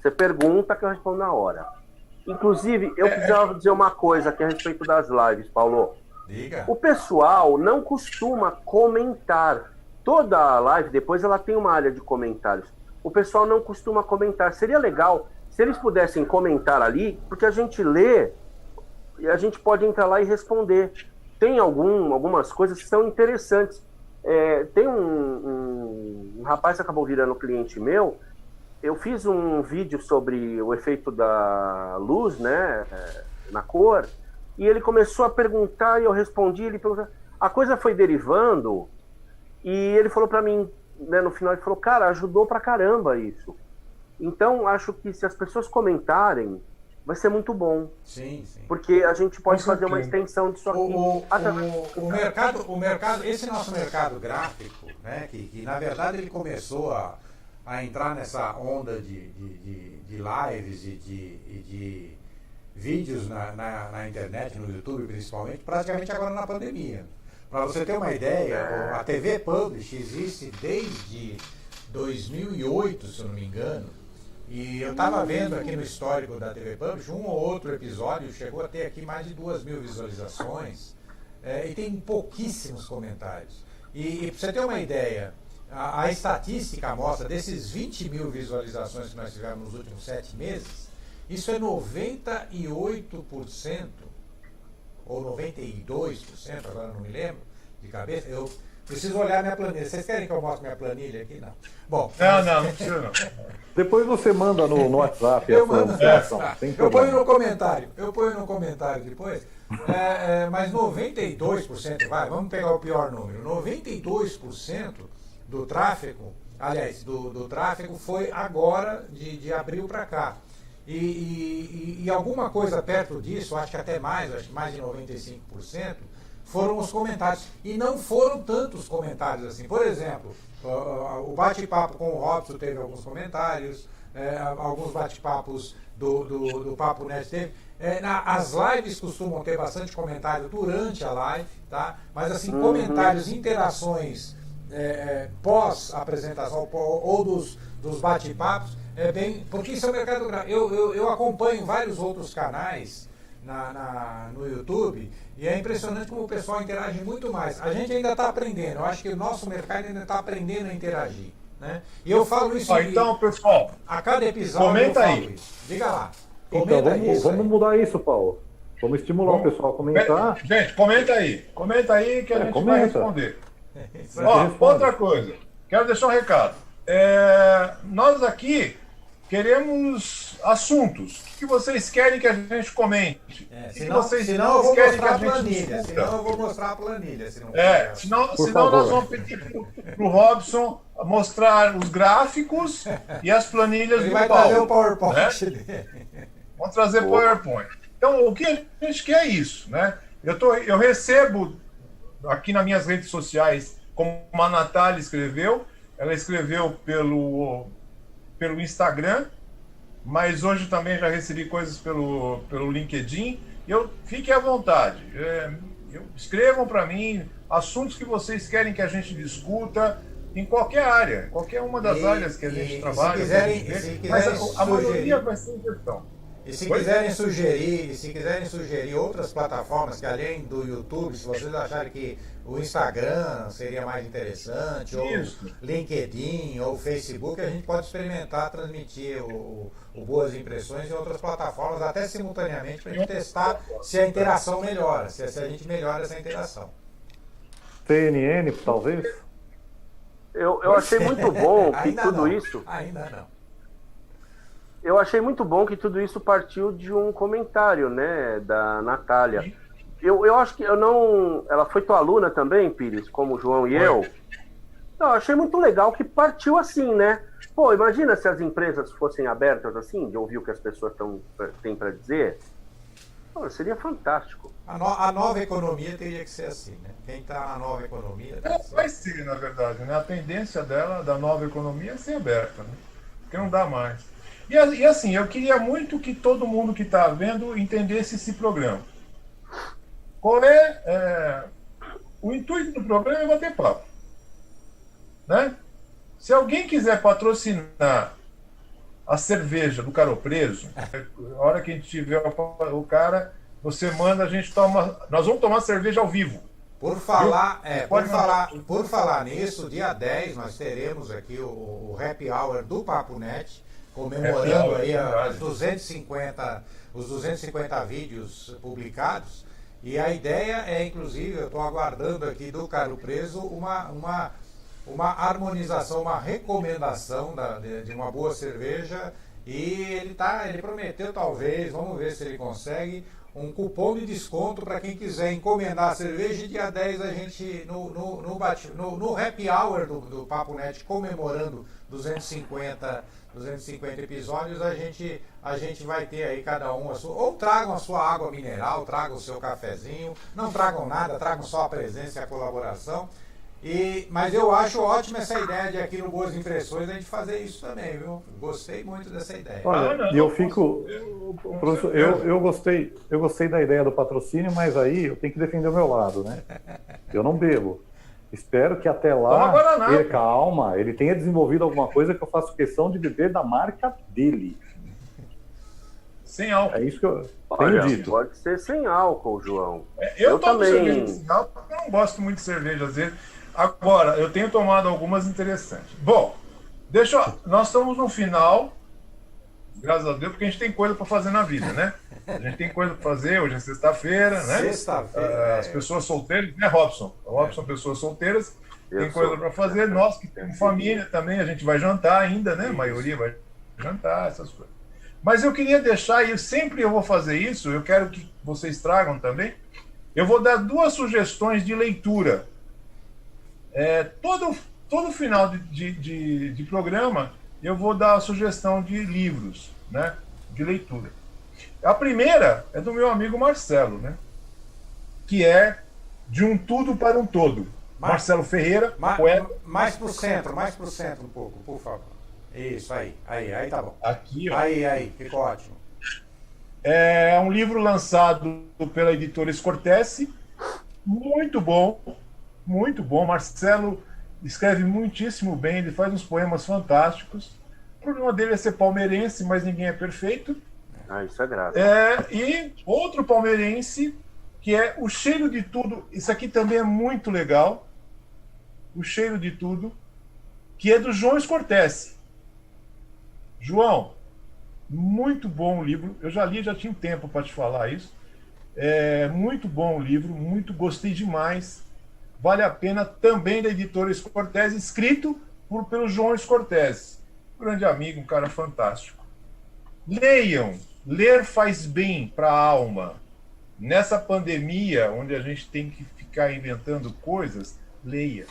Você pergunta que eu respondo na hora. Inclusive, eu precisava dizer uma coisa aqui a respeito das lives, Paulo. Diga. O pessoal não costuma comentar. Toda live, depois ela tem uma área de comentários. O pessoal não costuma comentar. Seria legal se eles pudessem comentar ali, porque a gente lê e a gente pode entrar lá e responder. Tem algumas coisas que são interessantes. Tem um rapaz que acabou virando cliente meu. Eu fiz um vídeo sobre o efeito da luz, né, na cor, e ele começou a perguntar e eu respondi. A coisa foi derivando e ele falou para mim, né, no final, ele falou, cara, ajudou pra caramba isso. Então, acho que se as pessoas comentarem, vai ser muito bom. Sim. Porque a gente pode fazer uma extensão disso aqui. O mercado, esse nosso mercado gráfico, né, que na verdade ele começou a entrar nessa onda de lives e de vídeos na internet, no YouTube principalmente, praticamente agora na pandemia. Para você ter uma ideia, a TV Publish existe desde 2008, se eu não me engano. E eu estava vendo aqui no histórico da TV Publish, um ou outro episódio chegou a ter aqui mais de 2.000 visualizações e tem pouquíssimos comentários. E para você ter uma ideia, a estatística mostra desses 20.000 visualizações que nós tivemos nos últimos 7 meses, isso é 98% ou 92%, agora não me lembro de cabeça. Eu preciso olhar minha planilha. Vocês querem que eu mostre minha planilha aqui? Não. Bom. Não precisa não. Depois você manda no WhatsApp. Eu ponho no comentário. Depois. Mas 92%, vamos pegar o pior número. 92% do tráfego, aliás, do tráfego foi agora de abril para cá. E alguma coisa perto disso, acho que até mais, acho que mais de 95%, foram os comentários. E não foram tantos comentários assim. Por exemplo, o bate-papo com o Robson teve alguns comentários, alguns bate-papos do Papo Net teve. As lives costumam ter bastante comentário durante a live, tá? Mas assim, comentários, interações pós-apresentação ou dos bate-papos, porque isso é o mercado grande. Eu acompanho vários outros canais no YouTube e é impressionante como o pessoal interage muito mais. A gente ainda está aprendendo, eu acho que o nosso mercado ainda está aprendendo a interagir. Né? E eu falo isso então, pessoal, a cada episódio. Comenta aí. Isso. Diga lá. Então, vamos mudar isso, Paulo. Vamos estimular o pessoal a comentar. Gente, comenta aí que a gente vai responder. Outra coisa, quero deixar um recado. Nós aqui queremos assuntos. O que vocês querem que a gente comente? Senão eu vou mostrar a planilha. Senão eu vou mostrar a planilha. Senão nós vamos pedir para o Robson mostrar os gráficos e as planilhas do Paulo. Ele vai trazer o PowerPoint dele. Vamos trazer PowerPoint. Então, o que a gente quer é isso, né? Eu recebo aqui nas minhas redes sociais, como a Natália escreveu, ela escreveu pelo Instagram, mas hoje também já recebi coisas pelo LinkedIn. Fiquem à vontade. Escrevam para mim assuntos que vocês querem que a gente discuta em qualquer área, qualquer uma das áreas que a gente trabalha. Mas a maioria vai ser em questão. E se quiserem sugerir outras plataformas que além do YouTube, se vocês acharem que o Instagram seria mais interessante, ou LinkedIn, ou Facebook, a gente pode experimentar transmitir o Boas Impressões em outras plataformas, até simultaneamente, para a gente testar se a interação melhora, se a gente melhora essa interação. CNN, talvez? Eu achei muito bom que tudo isso... Ainda não. Eu achei muito bom que tudo isso partiu de um comentário, né, da Natália. Eu acho que eu não... Ela foi tua aluna também, Pires, como o João e eu. Eu achei muito legal que partiu assim, né? Pô, imagina se as empresas fossem abertas assim, de ouvir o que as pessoas têm para dizer. Pô, seria fantástico. A nova economia teria que ser assim, né? Quem está na nova economia... Vai ser, na verdade, né? A tendência da nova economia é ser aberta, né? Porque não dá mais. E assim, eu queria muito que todo mundo que está vendo entendesse esse programa. Qual é o intuito do programa? É bater papo. Né? Se alguém quiser patrocinar a cerveja do Caro Preso, a hora que a gente tiver o cara, você manda, a gente toma. Nós vamos tomar cerveja ao vivo. Por falar nisso, dia 10 nós teremos aqui o Happy Hour do Papo Net, comemorando aí os 250 vídeos publicados. E a ideia é, inclusive, eu estou aguardando aqui do Caro Preso uma harmonização, uma recomendação de uma boa cerveja. E ele prometeu, talvez, vamos ver se ele consegue, um cupom de desconto para quem quiser encomendar a cerveja. E dia 10 a gente, no Happy Hour do Papo Net, comemorando 250 episódios, a gente vai ter aí cada um ou tragam a sua água mineral, tragam o seu cafezinho, não tragam nada, tragam só a presença e a colaboração. Mas eu acho ótima essa ideia de aqui no Boas Impressões a gente fazer isso também, viu? Gostei muito dessa ideia. Olha, e eu fico... Professor, eu gostei da ideia do patrocínio, mas aí eu tenho que defender o meu lado, né? Eu não bebo. Espero que até lá, calma, ele tenha desenvolvido alguma coisa que eu faço questão de beber da marca dele. Sem álcool. É isso que eu tenho dito. Pode ser sem álcool, João. Eu tomo cerveja sem álcool, porque eu não gosto muito de cerveja às vezes. Agora, eu tenho tomado algumas interessantes. Bom, nós estamos no final, graças a Deus, porque a gente tem coisa para fazer na vida, né? A gente tem coisa para fazer, hoje é sexta-feira, né? Sexta-feira. As pessoas solteiras, né, Robson? Pessoas solteiras, tem coisa para fazer. Nós que temos família também, a gente vai jantar ainda, né? A maioria vai jantar, essas coisas. Mas eu queria deixar, e sempre eu vou fazer isso, eu quero que vocês tragam também, eu vou dar 2 sugestões de leitura. Todo final de programa, eu vou dar a sugestão de livros, né? De leitura. A primeira é do meu amigo Marcelo, né? Que é De um Tudo para um Todo. Marcelo Ferreira, poeta. Mais pro centro um pouco, por favor. Isso, aí tá bom. Aqui, ó. Aí, ficou ótimo. É um livro lançado pela editora Scortese, muito bom, Marcelo. escreve muitíssimo bem, ele faz uns poemas fantásticos. O problema dele é ser palmeirense, mas ninguém é perfeito. Ah, isso é grave. E outro palmeirense, que é O Cheiro de Tudo. Isso aqui também é muito legal. O Cheiro de Tudo, que é do João Scortese. João, muito bom o livro. Eu já li, já tinha tempo para te falar isso. É muito bom o livro, gostei demais. Vale a pena, também da editora Scortese, escrito pelo João Scortese. Grande amigo, um cara fantástico. Leiam. Ler faz bem para a alma. Nessa pandemia, onde a gente tem que ficar inventando coisas, leia.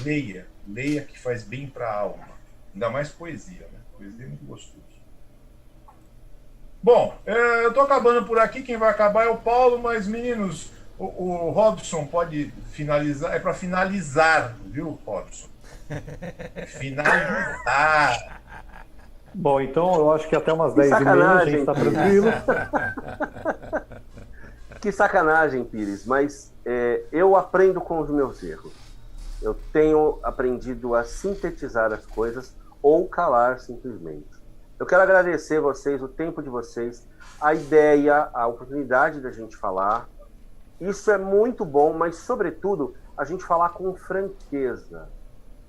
Leia que faz bem para a alma. Ainda mais poesia, né? Poesia é muito gostoso. Bom, eu estou acabando por aqui. Quem vai acabar é o Paulo, mas, meninos, o Robson pode finalizar. É para finalizar, viu, Robson? Finalizar. Bom, então eu acho que até umas 10h30 a gente está tranquilo. Que sacanagem, Pires, mas eu aprendo com os meus erros. Eu tenho aprendido a sintetizar as coisas ou calar simplesmente. Eu quero agradecer vocês, o tempo de vocês, a ideia, a oportunidade da gente falar. Isso é muito bom, mas, sobretudo, a gente falar com franqueza.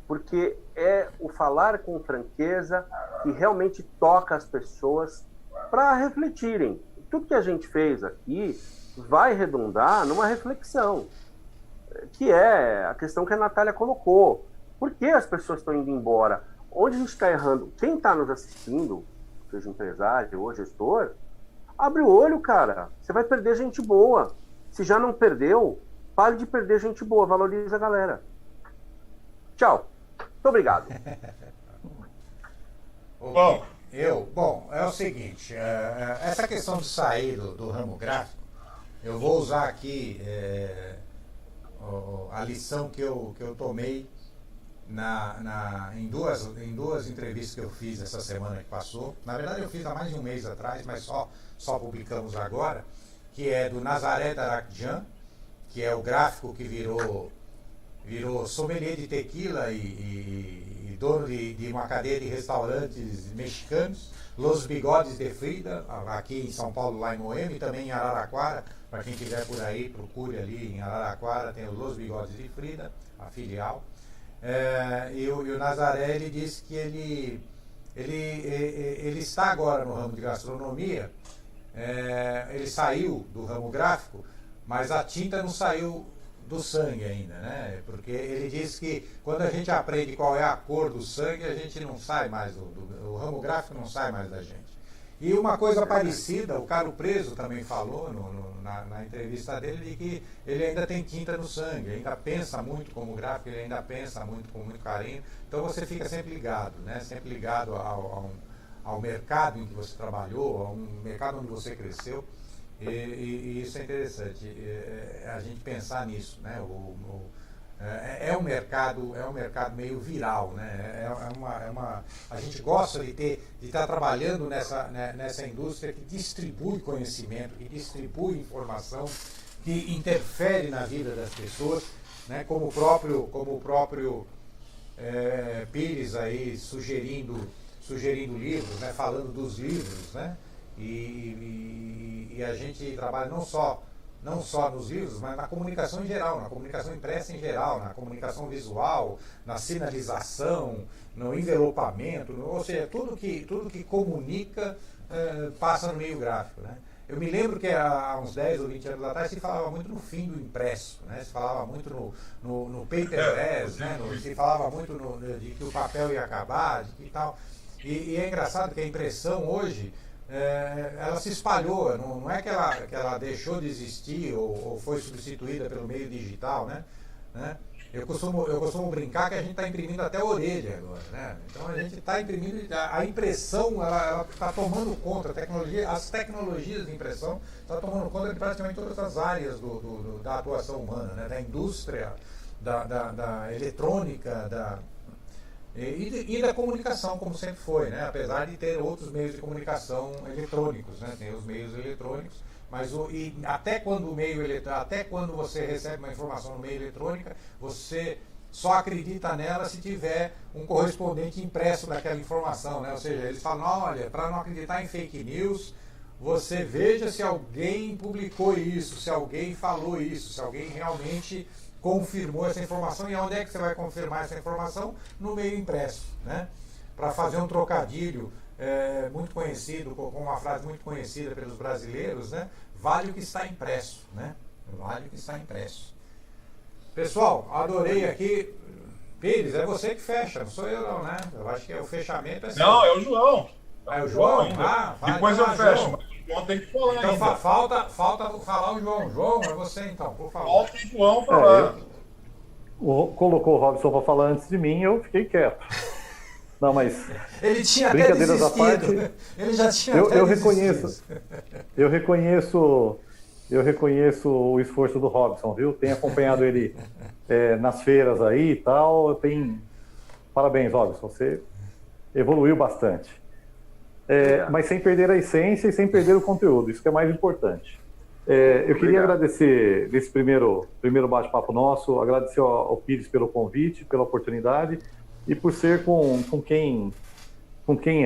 Porque é o falar com franqueza que realmente toca as pessoas para refletirem. Tudo que a gente fez aqui vai redundar numa reflexão, que é a questão que a Natália colocou. Por que as pessoas estão indo embora? Onde a gente está errando? Quem está nos assistindo, seja empresário ou gestor, abre o olho, cara. Você vai perder gente boa. Se já não perdeu, pare de perder gente boa. Valoriza a galera. Tchau. Muito obrigado. Bom, é o seguinte, essa questão de sair do ramo gráfico, eu vou usar aqui a lição que eu tomei em duas entrevistas que eu fiz essa semana que passou. Na verdade eu fiz há mais de um mês atrás, mas só publicamos agora, que é do Nazaré Darakjian, que é o gráfico que virou sommelier de tequila e dono de uma cadeia de restaurantes mexicanos, Los Bigodes de Frida, aqui em São Paulo, lá em Moema, e também em Araraquara. Para quem estiver por aí, procure ali em Araraquara, tem o Los Bigodes de Frida, a filial. E o Nazaré, ele disse que ele está agora no ramo de gastronomia. Ele saiu do ramo gráfico, mas a tinta não saiu do sangue ainda, né? Porque ele diz que quando a gente aprende qual é a cor do sangue, a gente não sai mais, o ramo gráfico não sai mais da gente. E uma coisa parecida, o Caro Preso também falou na entrevista dele, de que ele ainda tem tinta no sangue, ainda pensa muito como gráfico, ele ainda pensa muito com muito carinho. Então você fica sempre ligado, né? Sempre ligado ao mercado em que você trabalhou, a um mercado onde você cresceu. E isso é interessante, a gente pensar nisso, né? É um mercado meio viral, né? A gente gosta de estar trabalhando nessa indústria que distribui conhecimento, que distribui informação, que interfere na vida das pessoas, né? Como o próprio Pires aí sugerindo livros, né? Falando dos livros, né? E a gente trabalha não só nos livros, mas na comunicação em geral, na comunicação impressa em geral, na comunicação visual, na sinalização, no envelopamento, ou seja, tudo que comunica passa no meio gráfico, né? Eu me lembro que há uns 10 ou 20 anos atrás se falava muito no fim do impresso, né? Se falava muito no paperless, né? Se falava muito de que o papel ia acabar, de que tal. E é engraçado que a impressão hoje ela se espalhou, não é que ela deixou de existir ou foi substituída pelo meio digital, né? Eu costumo brincar que a gente está imprimindo até a orelha agora, né? Então a gente está imprimindo, a impressão ela está tomando conta, as tecnologias de impressão estão tomando conta de praticamente todas as áreas da atuação humana, né? Da indústria, da eletrônica, e da comunicação, como sempre foi, né? Apesar de ter outros meios de comunicação eletrônicos, né? Tem os meios eletrônicos, mas até quando você recebe uma informação no meio eletrônica, você só acredita nela se tiver um correspondente impresso daquela informação, né? Ou seja, eles falam, olha, para não acreditar em fake news, você veja se alguém publicou isso, se alguém falou isso, se alguém realmente confirmou essa informação. E onde é que você vai confirmar essa informação? No meio impresso, né? Para fazer um trocadilho muito conhecido, com uma frase muito conhecida pelos brasileiros, né? Vale o que está impresso, né? Vale o que está impresso. Pessoal, adorei aqui. Pires, é você que fecha, não sou eu não, né? Eu acho que o fechamento é seu. Não, é o João. É o João? Depois eu fecho, mas o João tem que falar então, ainda. Falta falar o João. João, é você então, por favor. Falta o João falar. Colocou o Robson para falar antes de mim, eu fiquei quieto. Não, mas ele tinha brincadeiras à parte, ele já tinha eu reconheço o esforço do Robson, viu? Tenho acompanhado ele nas feiras aí e tal. Parabéns, Robson, você evoluiu bastante. Mas sem perder a essência e sem perder o conteúdo, isso que é mais importante. Eu queria agradecer nesse primeiro bate-papo nosso, agradecer ao Pires pelo convite, pela oportunidade e por ser com quem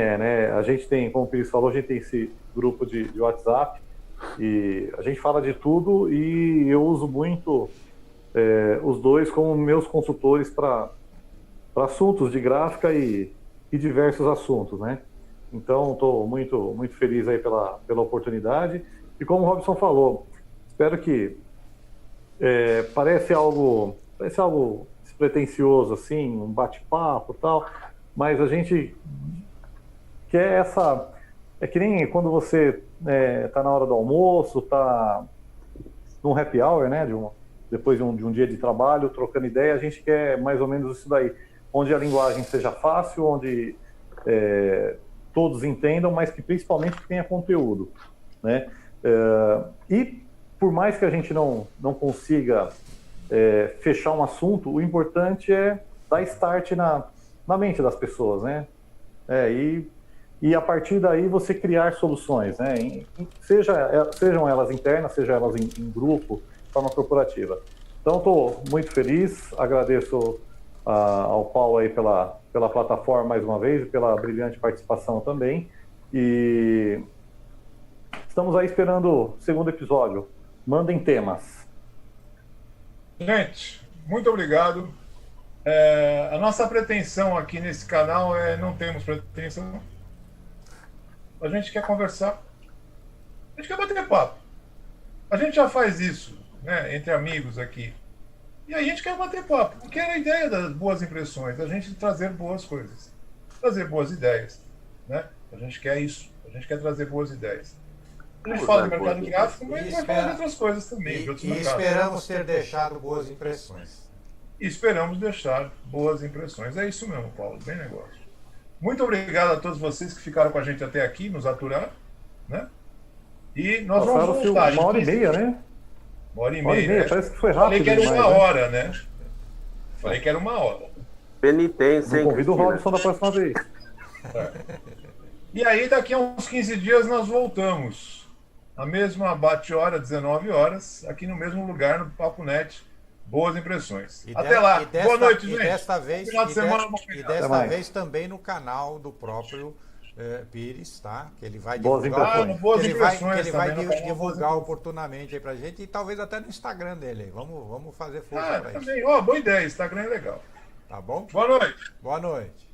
é, né? A gente tem, como o Pires falou, a gente tem esse grupo de WhatsApp e a gente fala de tudo e eu uso muito os dois como meus consultores para assuntos de gráfica e diversos assuntos, né? Então, estou muito, muito feliz aí pela oportunidade. E como o Robson falou, espero que parece algo despretensioso, assim, um bate-papo e tal, mas a gente quer essa... É que nem quando você está na hora do almoço, está num happy hour, né, depois de um dia de trabalho, trocando ideia, a gente quer mais ou menos isso daí, onde a linguagem seja fácil, onde todos entendam, mas que principalmente tenha conteúdo, né? E por mais que a gente não consiga fechar um assunto, o importante é dar start na mente das pessoas, né? E a partir daí você criar soluções, né? Sejam elas internas, sejam elas em grupo, de forma corporativa. Então, estou muito feliz, agradeço ao Paulo aí pela plataforma mais uma vez, pela brilhante participação também. E estamos aí esperando o segundo episódio. Mandem temas. Gente, muito obrigado. A nossa pretensão aqui nesse canal não temos pretensão. A gente quer conversar. A gente quer bater papo. A gente já faz isso, né, entre amigos aqui. E a gente quer bater papo, porque é a ideia das boas impressões, a gente trazer boas coisas, trazer boas ideias, né? A gente quer isso, a gente quer trazer boas ideias. A gente fala de mercado gráfico, mas a gente vai falar de outras coisas também. E esperamos ter deixado boas impressões. E esperamos deixar boas impressões. É isso mesmo, Paulo, bem negócio. Muito obrigado a todos vocês que ficaram com a gente até aqui, nos aturar, né? E nós vamos voltar. Uma hora e meia, né? Uma hora e meia, né? Parece que foi rápido. Falei que era demais, uma hora, né? Falei que era uma hora. Penitência, hein? Convido o Robson da próxima vez. E aí, daqui a uns 15 dias, nós voltamos. A mesma bate-hora, 19 horas, aqui no mesmo lugar, no Papo Net. Boas impressões. Até lá. Boa noite, gente. Desta vez, Final vez também no canal do próprio Pires, tá? Que ele vai boas divulgar, impressões. ele vai divulgar oportunamente aí pra gente e talvez até no Instagram dele. Vamos fazer força pra isso. Também. Boa ideia, Instagram é legal. Tá bom? Boa noite. Boa noite.